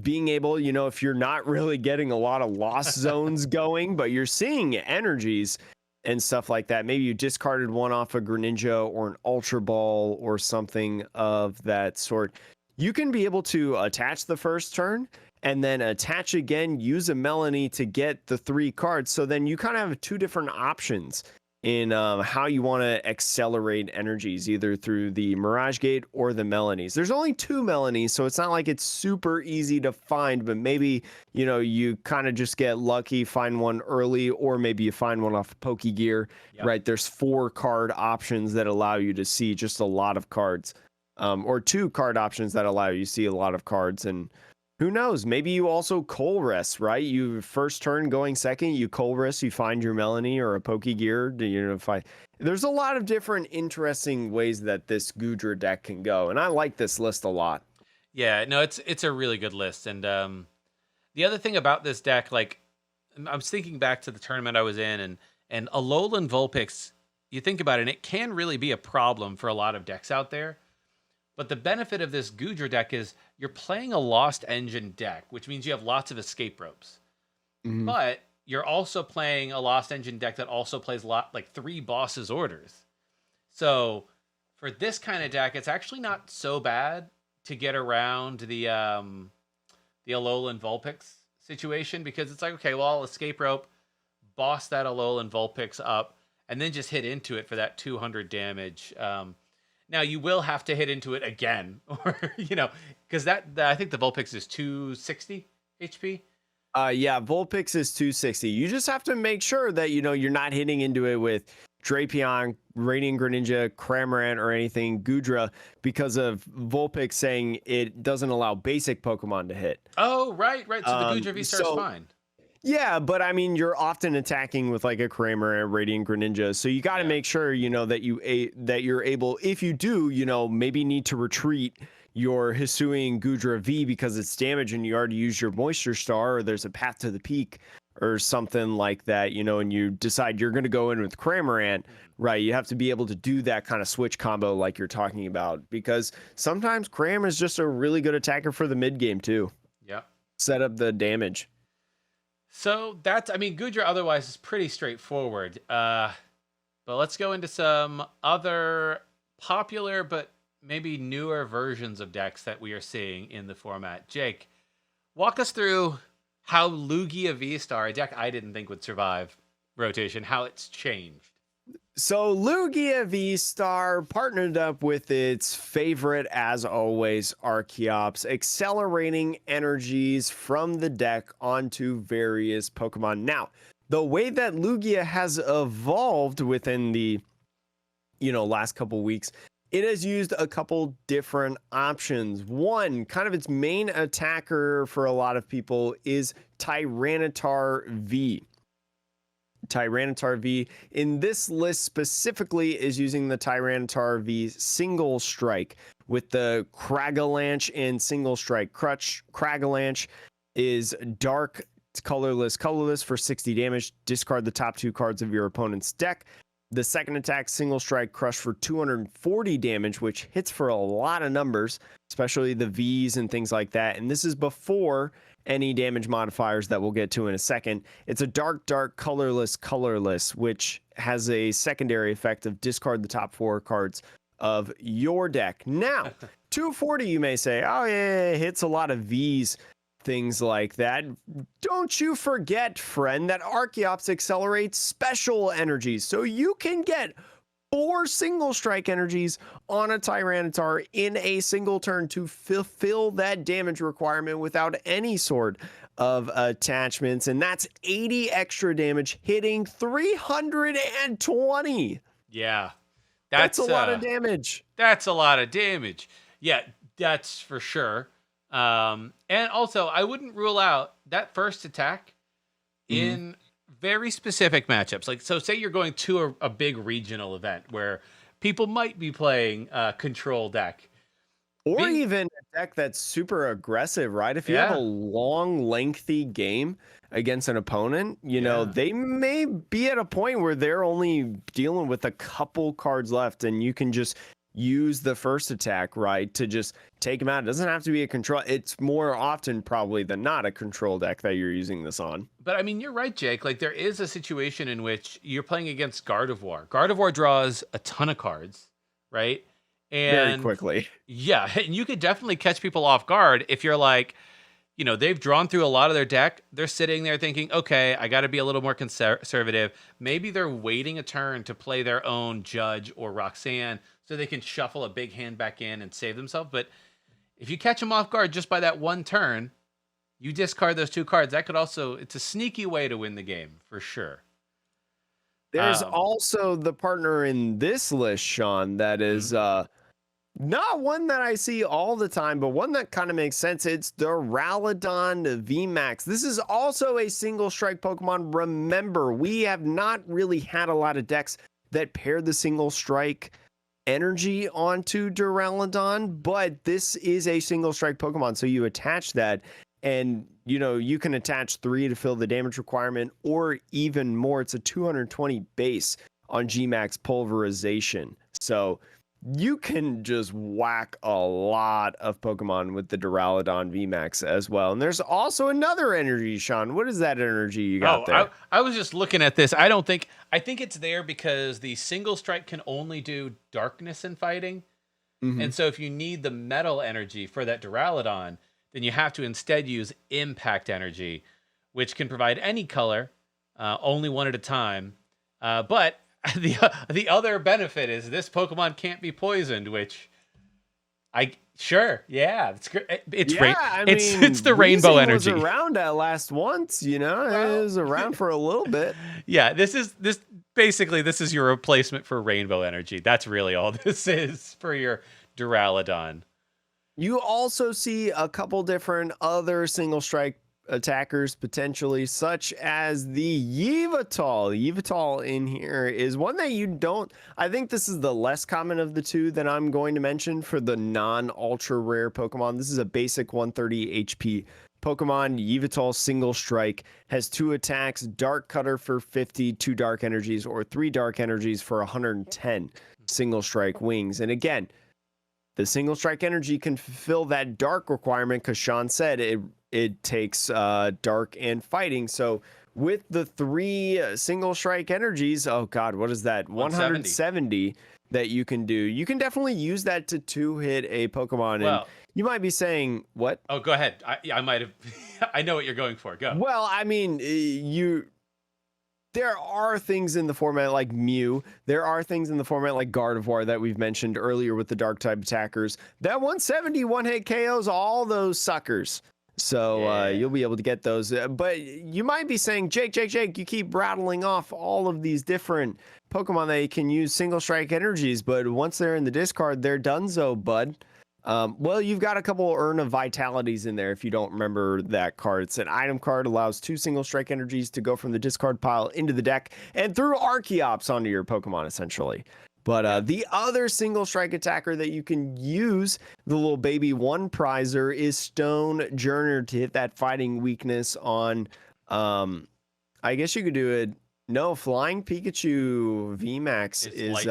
being able, if you're not really getting a lot of lost zones going, but you're seeing energies and stuff like that, maybe you discarded one off a Greninja or an Ultra Ball or something of that sort, you can be able to attach the first turn and then attach again, use a Melanie to get the 3 cards. So then you kind of have 2 different options in how you want to accelerate energies, either through the Mirage Gate or the Melanies. There's only 2 Melanies, so it's not like it's super easy to find, but maybe, you kind of just get lucky, find one early, or maybe you find one off Pokegear, right? There's 4 card options that allow you to see just a lot of cards, or 2 card options that allow you to see a lot of cards. And who knows? Maybe you also Colress, right? You first turn going second, you Colress, you find your Melanie or a Pokegear. There's a lot of different interesting ways that this Goodra deck can go, and I like this list a lot. Yeah, no, it's a really good list. And the other thing about this deck, like, I was thinking back to the tournament I was in, and Alolan Vulpix, you think about it, and it can really be a problem for a lot of decks out there. But the benefit of this Goodra deck is you're playing a Lost Engine deck, which means you have lots of escape ropes. Mm-hmm. But you're also playing a Lost Engine deck that also plays like 3 bosses orders. So for this kind of deck, it's actually not so bad to get around the Alolan Vulpix situation, because it's like, okay, well, I'll escape rope, boss that Alolan Vulpix up, and then just hit into it for that 200 damage. Now you will have to hit into it again, or because that I think the Vulpix is 260 HP. Yeah, Vulpix is 260. You just have to make sure that you're not hitting into it with Drapion, Radiant Greninja, Cramorant, or anything Goodra, because of Vulpix saying it doesn't allow basic Pokemon to hit. Oh, right. So the Goodra V-Star is fine. Yeah, but I mean, you're often attacking with like a Kramer and Radiant Greninja, so you got to make sure that you're able. If you do, maybe need to retreat your Hisuian Goodra V because it's damaged and you already used your Moisture Star, or there's a Path to the Peak or something like that, and you decide you're going to go in with Cramorant, right? You have to be able to do that kind of switch combo like you're talking about, because sometimes Cram is just a really good attacker for the mid game too. Yeah, set up the damage. So Goodra otherwise is pretty straightforward. But let's go into some other popular but maybe newer versions of decks that we are seeing in the format. Jake, walk us through how Lugia V-Star, a deck I didn't think would survive rotation, how it's changed. So Lugia V-Star partnered up with its favorite, as always, Archeops, accelerating energies from the deck onto various Pokemon. Now, the way that Lugia has evolved within the, last couple weeks, it has used a couple different options. One, kind of its main attacker for a lot of people is Tyranitar V. Tyranitar V in this list specifically is using the Tyranitar V single strike with the Cragalanche and single strike. Cragalanche is dark, colorless for 60 damage. Discard the top 2 cards of your opponent's deck. The second attack, single strike crush for 240 damage, which hits for a lot of numbers, especially the Vs and things like that. And this is before any damage modifiers that we'll get to in a second. It's a dark, colorless, which has a secondary effect of discard the top 4 cards of your deck. Now, 240, you may say, oh yeah, it hits a lot of Vs, things like that. Don't you forget, friend, that Archeops accelerates special energies, so you can get 4 single strike energies on a Tyranitar in a single turn to fulfill that damage requirement without any sort of attachments. And that's 80 extra damage hitting 320. Yeah. That's a lot of damage. That's a lot of damage. Yeah, that's for sure. And also, I wouldn't rule out that first attack in very specific matchups. Like, so say you're going to a big regional event where people might be playing a control deck. Or even a deck that's super aggressive, right? If you have a long, lengthy game against an opponent, you know, they may be at a point where they're only dealing with a couple cards left, and you can just use the first attack, right, to just take them out. It doesn't have to be a control. It's more often probably than not a control deck that you're using this on. But I mean, you're right, Jake. Like, there is a situation in which you're playing against Gardevoir. Gardevoir draws a ton of cards, right? And very quickly. Yeah, and you could definitely catch people off guard if you're like, you know, they've drawn through a lot of their deck. They're sitting there thinking, okay, I got to be a little more conservative. Maybe they're waiting a turn to play their own Judge or Roxanne so they can shuffle a big hand back in and save themselves. But if you catch them off guard just by that one turn, you discard those 2 cards. That could also, it's a sneaky way to win the game for sure. There's also the partner in this list, Sean, that is not one that I see all the time, but one that kind of makes sense. It's the Duraludon VMAX. This is also a single strike Pokemon. Remember, we have not really had a lot of decks that pair the single strike energy onto Duraludon, but this is a single strike Pokemon. So you attach that, and you know, you can attach 3 to fill the damage requirement, or even more. It's a 220 base on Gmax pulverization. So you can just whack a lot of Pokemon with the Duraludon VMAX as well. And there's also another energy, Sean. What is that energy you got there? I was just looking at this. I think it's there because the single strike can only do darkness and fighting. And so if you need the metal energy for that Duraludon, then you have to instead use impact energy, which can provide any color, only one at a time. But the other benefit is this Pokemon can't be poisoned, which it's great. It's the rainbow energy. Was around at last once, you know, it was around for a little bit. Yeah, this is your replacement for rainbow energy. That's really all this is for your Duraludon. You also see a couple different other single strike attackers potentially, such as the Yveltal. Yveltal in here is one that you don't, I think this is the less common of the 2 that I'm going to mention for the non-ultra rare Pokemon. This is a basic 130 HP Pokemon. Yveltal single strike, has 2 attacks, Dark Cutter for 50, 2 dark energies, or 3 dark energies for 110 single strike wings. And again, the single strike energy can fulfill that dark requirement because Sean said it takes dark and fighting. So with the 3 single strike energies, oh god, what is that? 170 that you can do. You can definitely use that to 2-hit a Pokemon. Well, and you might be saying, what? Oh, go ahead. I might have. I know what you're going for. Go. Well, I mean, there are things in the format like Mew. There are things in the format like Gardevoir that we've mentioned earlier with the dark type attackers. That 170 one-hit KOs all those suckers. So you'll be able to get those. But you might be saying, Jake, you keep rattling off all of these different Pokemon that you can use single strike energies. But once they're in the discard, they're donezo, bud. Well, you've got a couple Urn of Vitalities in there if you don't remember that card. It's an item card, allows 2 single strike energies to go from the discard pile into the deck and through Archeops onto your Pokemon, essentially. But the other single strike attacker that you can use, the little baby 1 prizer, is Stone Journer to hit that fighting weakness on, I guess you could do it. No, Flying Pikachu VMAX is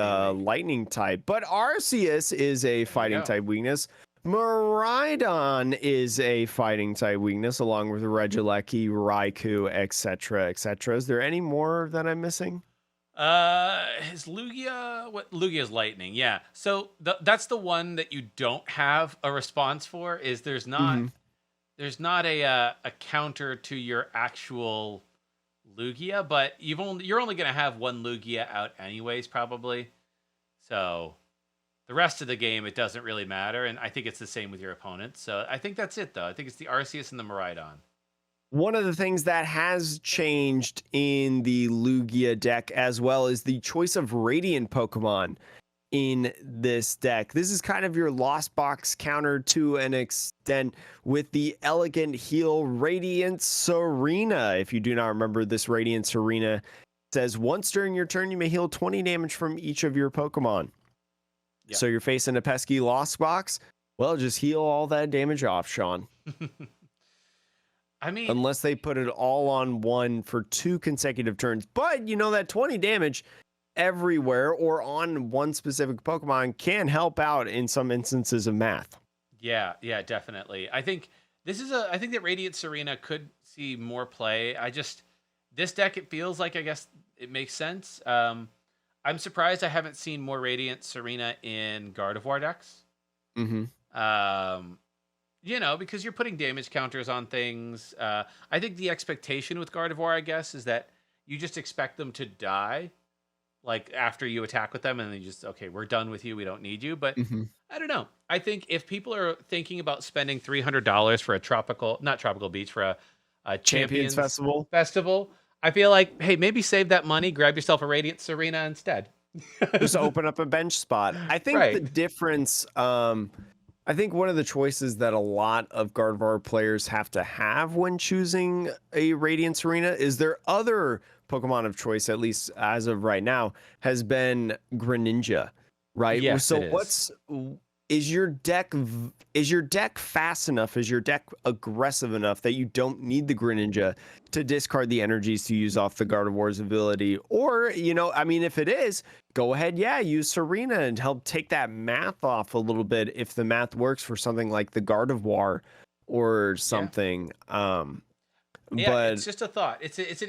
lightning type, but Arceus is a fighting type weakness. Miraidon is a fighting type weakness, along with Regieleki, Raikou, etc., etc. Is there any more that I'm missing? Is Lugia? What Lugia's lightning? Yeah. So that's the one that you don't have a response for. Is there's not a counter to your actual Lugia, but you're only gonna have 1 Lugia out anyways, probably. So the rest of the game, it doesn't really matter, and I think it's the same with your opponents. So I think that's it, though. I think it's the Arceus and the Miraidon. One of the things that has changed in the Lugia deck, as well, is the choice of Radiant Pokemon. in this deck. This is kind of your Lost Box counter to an extent with the Elegant Heal Radiant Serena. If you do not remember, this Radiant Serena says once during your turn, you may heal 20 damage from each of your Pokemon. Yep. So you're facing a pesky Lost Box. Well, just heal all that damage off, Sean. I mean, unless they put it all on one for 2 consecutive turns. But you know that 20 damage everywhere or on one specific Pokemon can help out in some instances of math. Yeah, definitely. I think that Radiant Serena could see more play. This deck, it feels like, I guess it makes sense. I'm surprised I haven't seen more Radiant Serena in Gardevoir decks. Mm-hmm. Because you're putting damage counters on things. I think the expectation with Gardevoir, I guess, is that you just expect them to die, like after you attack with them, and then okay, we're done with you. We don't need you. But I don't know. I think if people are thinking about spending $300 for not tropical beach, for a Champions Festival, I feel like, hey, maybe save that money, grab yourself a Radiant Serena instead. Just open up a bench spot. I think the difference. I think one of the choices that a lot of Gardevoir players have to have when choosing a Radiant Serena is their other Pokemon of choice, at least as of right now, has been Greninja, right? Yes, so is your deck fast enough? Is your deck aggressive enough that you don't need the Greninja to discard the energies to use off the Gardevoir's ability? Or, if it is, go ahead, use Serena and help take that math off a little bit if the math works for something like the Gardevoir or something. But it's just a thought. I think it's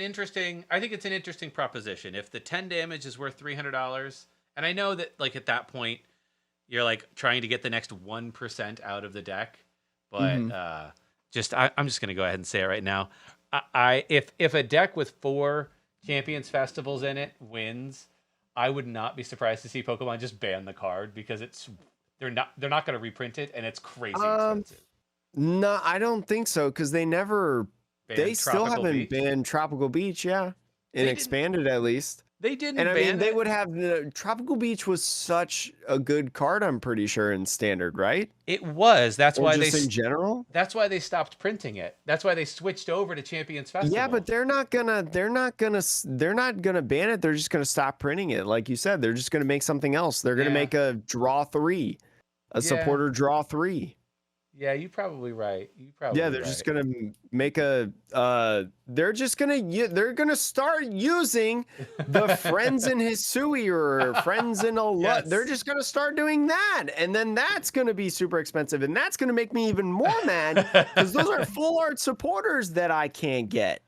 an interesting proposition. If the 10 damage is worth $300, and I know that, like, at that point, you're like trying to get the next 1% out of the deck, but I'm just gonna go ahead and say it right now. If a deck with 4 Champions Festivals in it wins, I would not be surprised to see Pokemon just ban the card, because they're not going to reprint it, and it's crazy expensive. No, I don't think so, because they still haven't banned Tropical Beach, and expanded at least. They didn't. And ban they it. would have Tropical Beach was such a good card, I'm pretty sure, in Standard, right? It was. That's why in general. That's why they stopped printing it. That's why they switched over to Champions Festival. Yeah, but they're not gonna ban it. They're just gonna stop printing it. Like you said, they're just gonna make something else. They're gonna make a draw 3, supporter draw 3. Yeah, you're probably right. They're just gonna make they're gonna start using the friends in Hisui or friends in Alola. They're just gonna start doing that, and then that's gonna be super expensive, and that's gonna make me even more mad, because those are full art supporters that I can't get.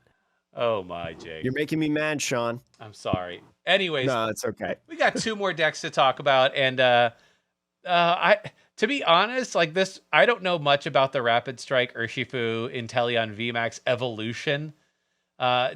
Oh my, Jake! You're making me mad, Sean. I'm sorry. Anyways, no, it's okay. We got 2 more decks to talk about, and to be honest, like this, I don't know much about the Rapid Strike Urshifu Inteleon VMAX evolution.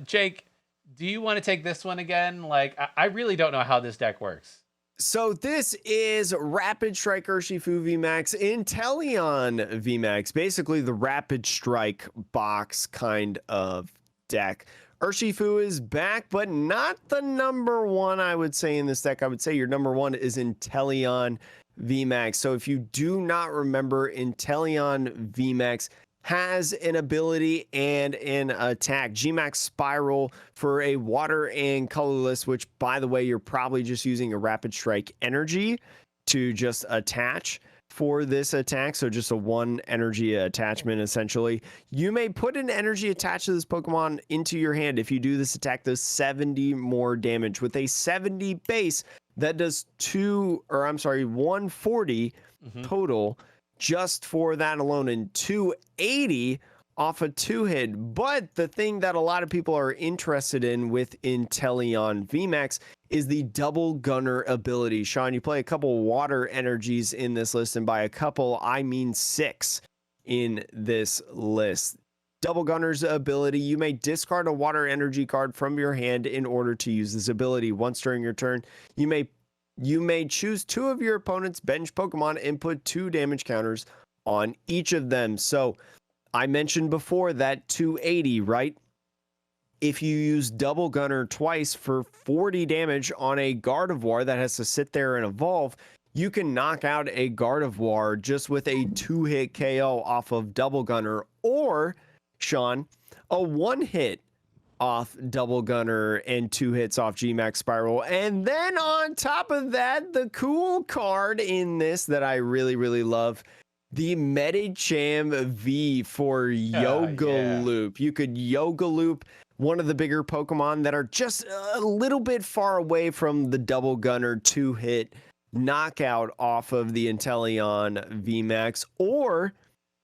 Jake, do you want to take this one again? Like, I really don't know how this deck works. So this is Rapid Strike Urshifu VMAX Inteleon VMAX, basically the Rapid Strike box kind of deck. Urshifu is back, but not the number 1, I would say, in this deck. I would say your number 1 is Inteleon VMAX. So if you do not remember, Inteleon VMAX has an ability and an attack. Gmax Spiral for a water and colorless, which, by the way, you're probably just using a Rapid Strike energy to just attach for this attack. So just a 1 energy attachment, essentially. You may put an energy attached to this Pokemon into your hand. If you do this attack, does 70 more damage with a 70 base. That does 140 total just for that alone, and 280 off a 2-hit. But the thing that a lot of people are interested in with Inteleon VMAX is the double gunner ability. Sean, you play a couple water energies in this list, and by a couple, I mean 6 in this list. Double Gunner's ability, you may discard a water energy card from your hand in order to use this ability. Once during your turn, you may choose 2 of your opponent's bench Pokemon and put 2 damage counters on each of them. So I mentioned before that 280, right? if you use double gunner twice for 40 damage on a Gardevoir that has to sit there and evolve, you can knock out a Gardevoir just with a 2-hit KO off of double gunner, or Sean, a 1-hit off double gunner and 2 hits off Gmax Spiral. And then on top of that, the cool card in this that I really, really love, the Medicham V for Yoga Yeah. Loop. You could Yoga Loop one of the bigger Pokemon that are just a little bit far away from the double gunner 2-hit knockout off of the Inteleon VMAX. Or,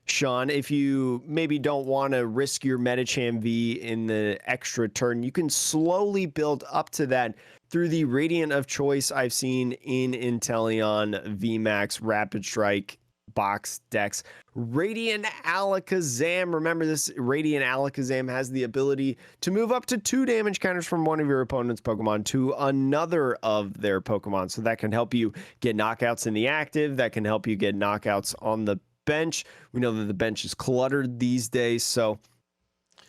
Sean, if you maybe don't want to risk your Medicham V in the extra turn, you can slowly build up to that through the Radiant of Choice I've seen in Inteleon VMAX Rapid Strike box decks. Radiant Alakazam. Remember, this Radiant Alakazam has the ability to move up to 2 damage counters from one of your opponent's Pokemon to another of their Pokemon. So that can help you get knockouts in the active. That can help you get knockouts on the bench. We know that the bench is cluttered these days. So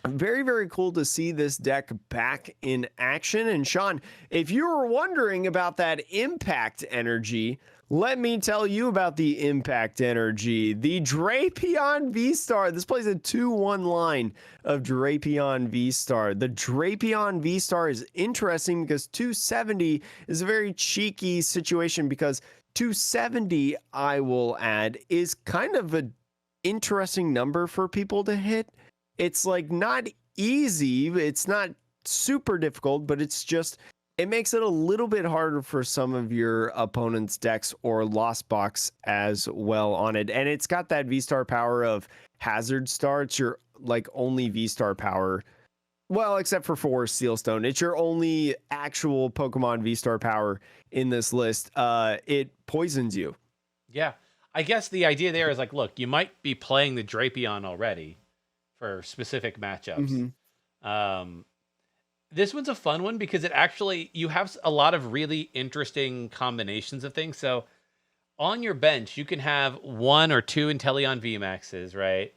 very, very cool to see this deck back in action. And Sean, if you were wondering about that impact energy, let me tell you about the impact energy. The Drapion V-Star. This plays a 2-1 line of Drapion V-Star. The Drapion V-Star is interesting because 270 is a very cheeky situation, because 270, I will add, is kind of an interesting number for people to hit. It's like not easy. It's not super difficult, but it's just, it makes it a little bit harder for some of your opponent's decks or Lost Box as well on it. And it's got that V-Star power of Hazard Star. It's your like only V-Star power. Well, except for Steelstone. It's your only actual Pokemon V-Star power in this list. It poisons you. Yeah. I guess the idea there is like, look, you might be playing the Drapion already for specific matchups. This one's a fun one because it actually, you have a lot of really interesting combinations of things. So on your bench, you can have 1 or 2 Inteleon VMAXs, right?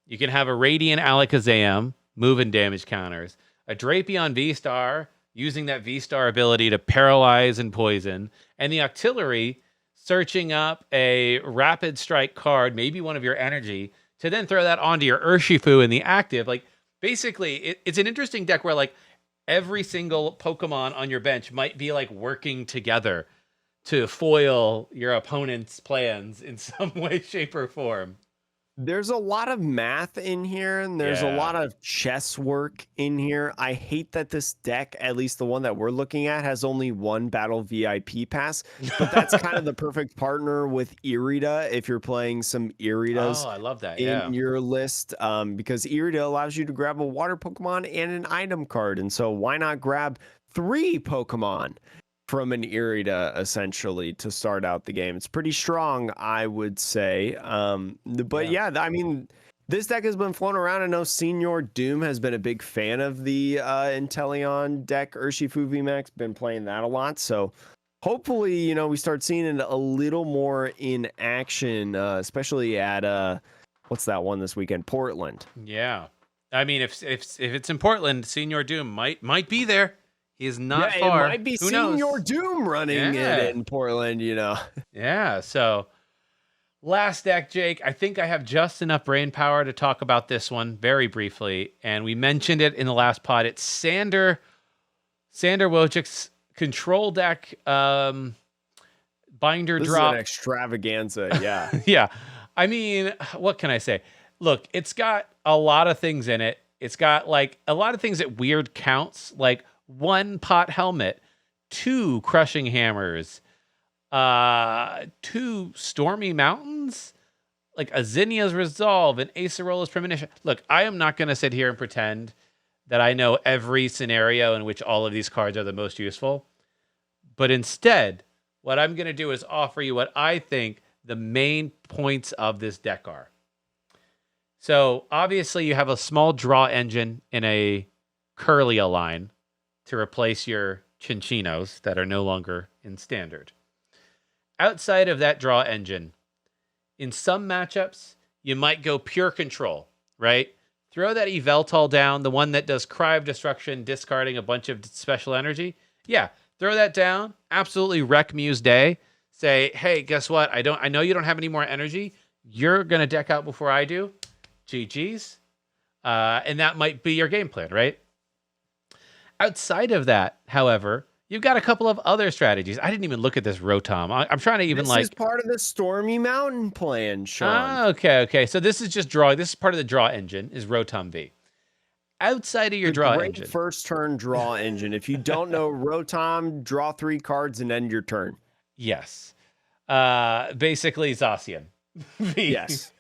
You can have a Radiant Alakazam, move and damage counters, a Drapion V-Star, using that V-Star ability to paralyze and poison, and the Octillery searching up a Rapid Strike card, maybe one of your energy, to then throw that onto your Urshifu in the active. Like, basically, it's an interesting deck where, like, every single Pokemon on your bench might be, like, working together to foil your opponent's plans in some way, shape, or form. There's a lot of math in here, and there's a lot of chess work in here. I hate that this deck, at least the one that we're looking at, has only 1 battle VIP pass, but that's kind of the perfect partner with Irida if you're playing some Iridas I love that. in your list, because Irida allows you to grab a water Pokemon and an item card. And so why not grab 3 Pokemon from an Irida, essentially, to start out the game? It's pretty strong, I would say. But yeah, I mean, this deck has been flown around. I know Senior Doom has been a big fan of the Inteleon deck. Urshifu VMAX, been playing that a lot. So hopefully, you know, we start seeing it a little more in action, especially at, what's that one this weekend? Portland. Yeah. I mean, if it's in Portland, Senior Doom might be there. He is not far. It might be Who Senior knows? Doom running it in Portland, you know. Yeah, so last deck, Jake. I think I have just enough brain power to talk about this one very briefly. And we mentioned it in the last pod. It's Sander Wojcik's control deck, binder This drop. is an extravaganza, yeah. Yeah. I mean, what can I say? Look, it's got a lot of things in it. It's got like a lot of things at weird counts, like 1 pot helmet, 2 crushing hammers, 2 stormy mountains, like a Zinnia's resolve, and Acerola's premonition. Look, I am not going to sit here and pretend that I know every scenario in which all of these cards are the most useful. But instead, what I'm going to do is offer you what I think the main points of this deck are. So obviously you have a small draw engine in a Curlia line to replace your Chinchinos that are no longer in standard. Outside of that draw engine, in some matchups, you might go pure control, right? throw that Eveltal down, the one that does Cry of Destruction, discarding a bunch of special energy. Yeah, throw that down. Absolutely wreck Mew's day. Say, hey, guess what? I know you don't have any more energy. You're gonna deck out before I do. GG's. And that might be your game plan, right? Outside of that, however, you've got a couple of other strategies. I didn't even look at this Rotom. I'm trying to even this is part of the Stormy Mountain plan, Sean. Okay. So this is just drawing. This is part of the draw engine, is Rotom V. Outside of your draw engine. First turn draw engine. If you don't know Rotom, draw 3 cards and end your turn. Yes. Basically Zacian. Yes.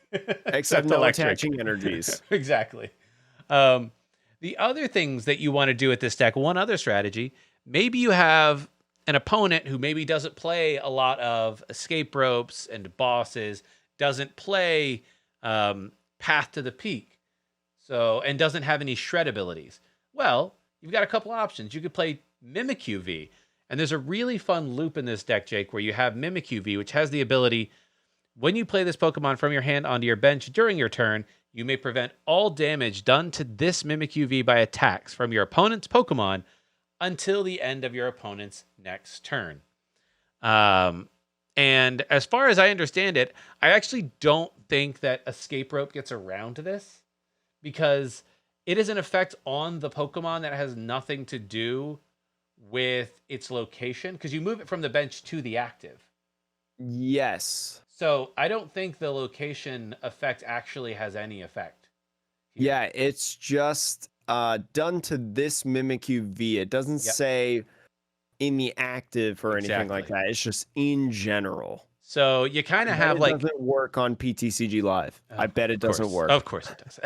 Except no electric. attaching energies. Exactly. The other things that you want to do with this deck, one other strategy, maybe you have an opponent who maybe doesn't play a lot of escape ropes and bosses, doesn't play Path to the Peak, and doesn't have any shred abilities. Well, you've got a couple options. You could play Mimikyu V, and there's a really fun loop in this deck, Jake, where you have Mimikyu V, which has the ability, when you play this Pokemon from your hand onto your bench during your turn, you may prevent all damage done to this Mimikyu V by attacks from your opponent's Pokemon until the end of your opponent's next turn. And as far as I understand it, I actually don't think that Escape Rope gets around to this, because it is an effect on the Pokemon that has nothing to do with its location, because you move it from the bench to the active. Yes. So I don't think the location effect actually has any effect here. Yeah, it's just done to this Mimikyu V. It doesn't say in the active or anything like that. It's just in general. So you kind of have like... It doesn't work on PTCG Live. I bet it doesn't work. Of course it does.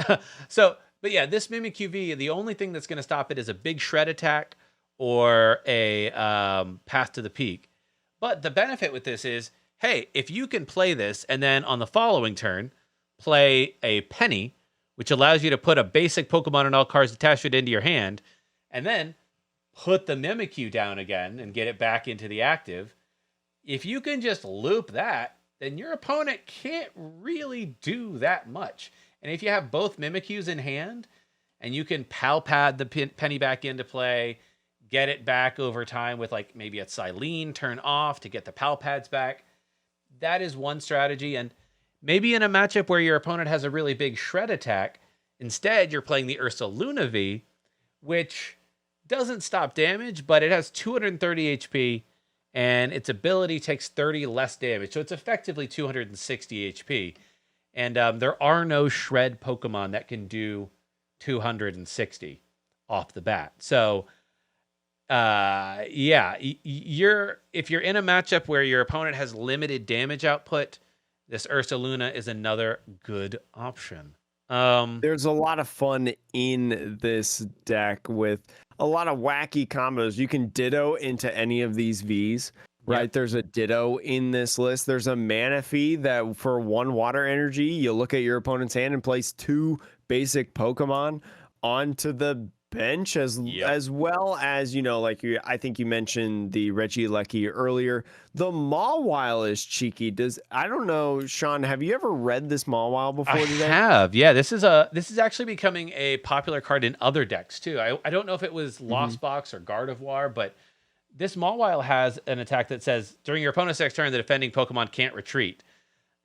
But yeah, this Mimikyu V, the only thing that's going to stop it is a big shred attack or a Path to the Peak. But the benefit with this is, hey, if you can play this and then on the following turn play a Penny, which allows you to put a basic Pokemon and all cards attached to it into your hand, and then put the Mimikyu down again and get it back into the active, if you can just loop that, then your opponent can't really do that much. And if you have both Mimikyus in hand, and you can Pal Pad the Penny back into play, get it back over time with like maybe a Silene turn off to get the Pal Pads back, that is one strategy. And maybe in a matchup where your opponent has a really big shred attack, instead you're playing the Ursaluna V, which doesn't stop damage, but it has 230 HP, and its ability takes 30 less damage. So it's effectively 260 HP. And there are no shred Pokemon that can do 260 off the bat. So yeah, if you're in a matchup where your opponent has limited damage output, this Ursaluna is another good option. There's a lot of fun in this deck with a lot of wacky combos. You can Ditto into any of these Vs, right? Yep. There's a Ditto in this list. There's a Manaphy that for 1 water energy, you look at your opponent's hand and place 2 basic Pokemon onto the bench, as well as, you know, like I think you mentioned the Regieleki earlier. The Mawile is cheeky. I don't know, Sean, have you ever read this Mawile before today? I have. Yeah, this is actually becoming a popular card in other decks too. I don't know if it was Lost Box or Gardevoir, but this Mawile has an attack that says during your opponent's next turn, the defending Pokemon can't retreat.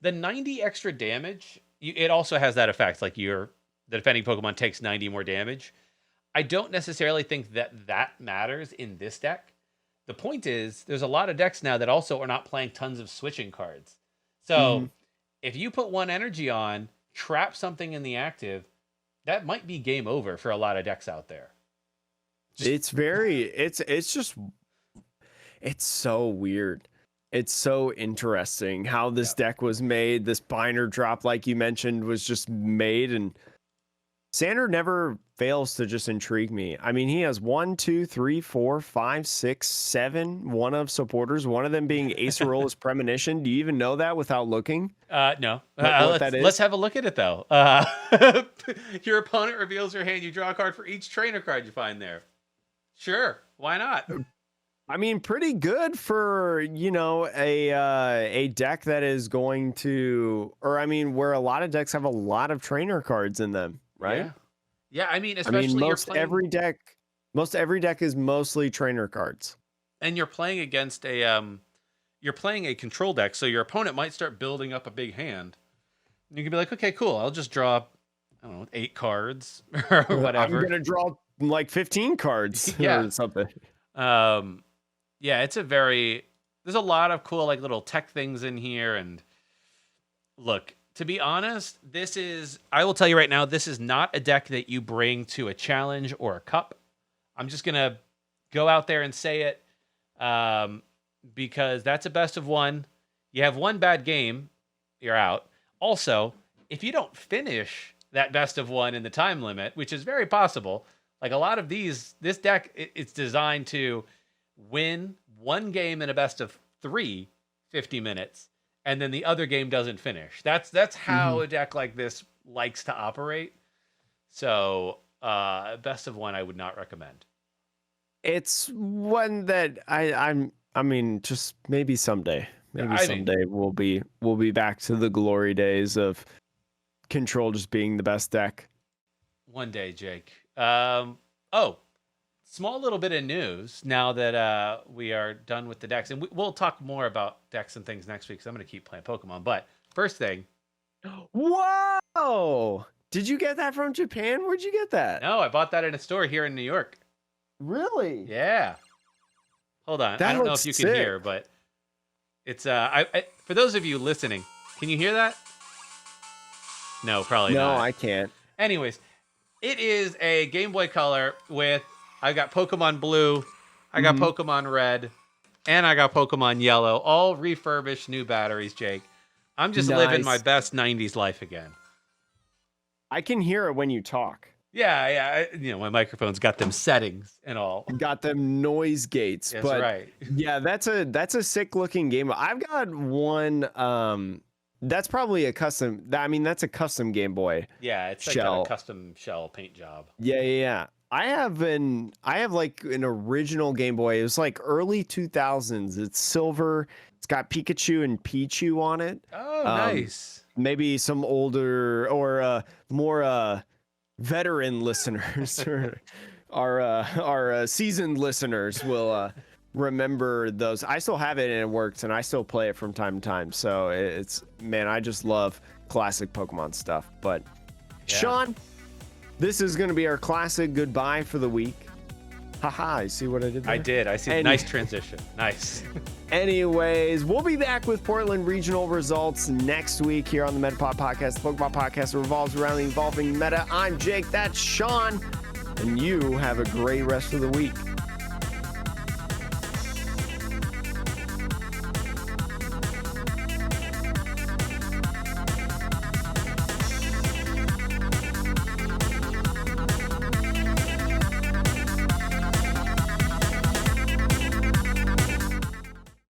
The 90 extra damage, it also has that effect, like the defending Pokemon takes 90 more damage. I don't necessarily think that matters in this deck. The point is, there's a lot of decks now that also are not playing tons of switching cards. So if you put 1 energy on, trap something in the active, that might be game over for a lot of decks out there. It's so weird. It's so interesting how this deck was made. This binder drop, like you mentioned, was just made, and Sander never fails to just intrigue me. I mean, he has 1, 2, 3, 4, 5, 6, 7 one-of supporters, one of them being Acerola's Premonition. Do you even know that without looking? No. Let's have a look at it, though. Your opponent reveals your hand. You draw a card for each trainer card you find there. Sure. Why not? I mean, pretty good for, you know, a deck that is going to, or I mean, where a lot of decks have a lot of trainer cards in them, right? Yeah, I mean, especially most every deck is mostly trainer cards. and you're playing against you're playing a control deck, so your opponent might start building up a big hand. And you can be like, okay, cool, I'll just draw, I don't know, 8 cards or whatever. I'm gonna draw like 15 cards or something. Yeah, there's a lot of cool like little tech things in here. And look, to be honest, I will tell you right now, this is not a deck that you bring to a challenge or a cup. I'm just gonna go out there and say it, because that's a best of one. You have one bad game, you're out. Also, if you don't finish that best of one in the time limit, which is very possible, like a lot of this deck, it's designed to win one game in a best of 3, 50 minutes, and then the other game doesn't finish. That's how a deck like this likes to operate. So, best of one, I would not recommend. It's one that I mean, just maybe someday. Someday we'll be back to the glory days of Control just being the best deck. One day, Jake. Small little bit of news now that we are done with the decks, and we'll talk more about decks and things next week, because I'm going to keep playing Pokemon. But first thing, whoa! Did you get that from Japan? Where'd you get that? No, I bought that in a store here in New York. Really? Yeah. Hold on. That I don't know if you can hear, but it's for those of you listening, can you hear that? No, probably not. No, I can't. Anyways, it is a Game Boy Color with, I got Pokemon Blue, I got Pokemon Red, and I got Pokemon Yellow, all refurbished new batteries, Jake. I'm just living my best 90s life again. I can hear it when you talk. Yeah. My microphone's got them settings and all. Got them noise gates. That's right. Yeah, that's a sick looking game. I've got one. That's probably a custom. That's a custom Game Boy. Yeah, it's like a custom shell paint job. Yeah. I have like an original Game Boy. It was like early 2000s. It's silver. It's got Pikachu and Pichu on it. Oh, nice. Maybe some older or more veteran listeners or our seasoned listeners will remember those. I still have it and it works, and I still play it from time to time. So I just love classic Pokemon stuff. But Sean, this is going to be our classic goodbye for the week. Haha, I see what I did there? I did. I see. Nice transition. Nice. Anyways, we'll be back with Portland regional results next week here on the Metapod Podcast, the Pokemon podcast that revolves around the evolving meta. I'm Jake. That's Sean. And you have a great rest of the week.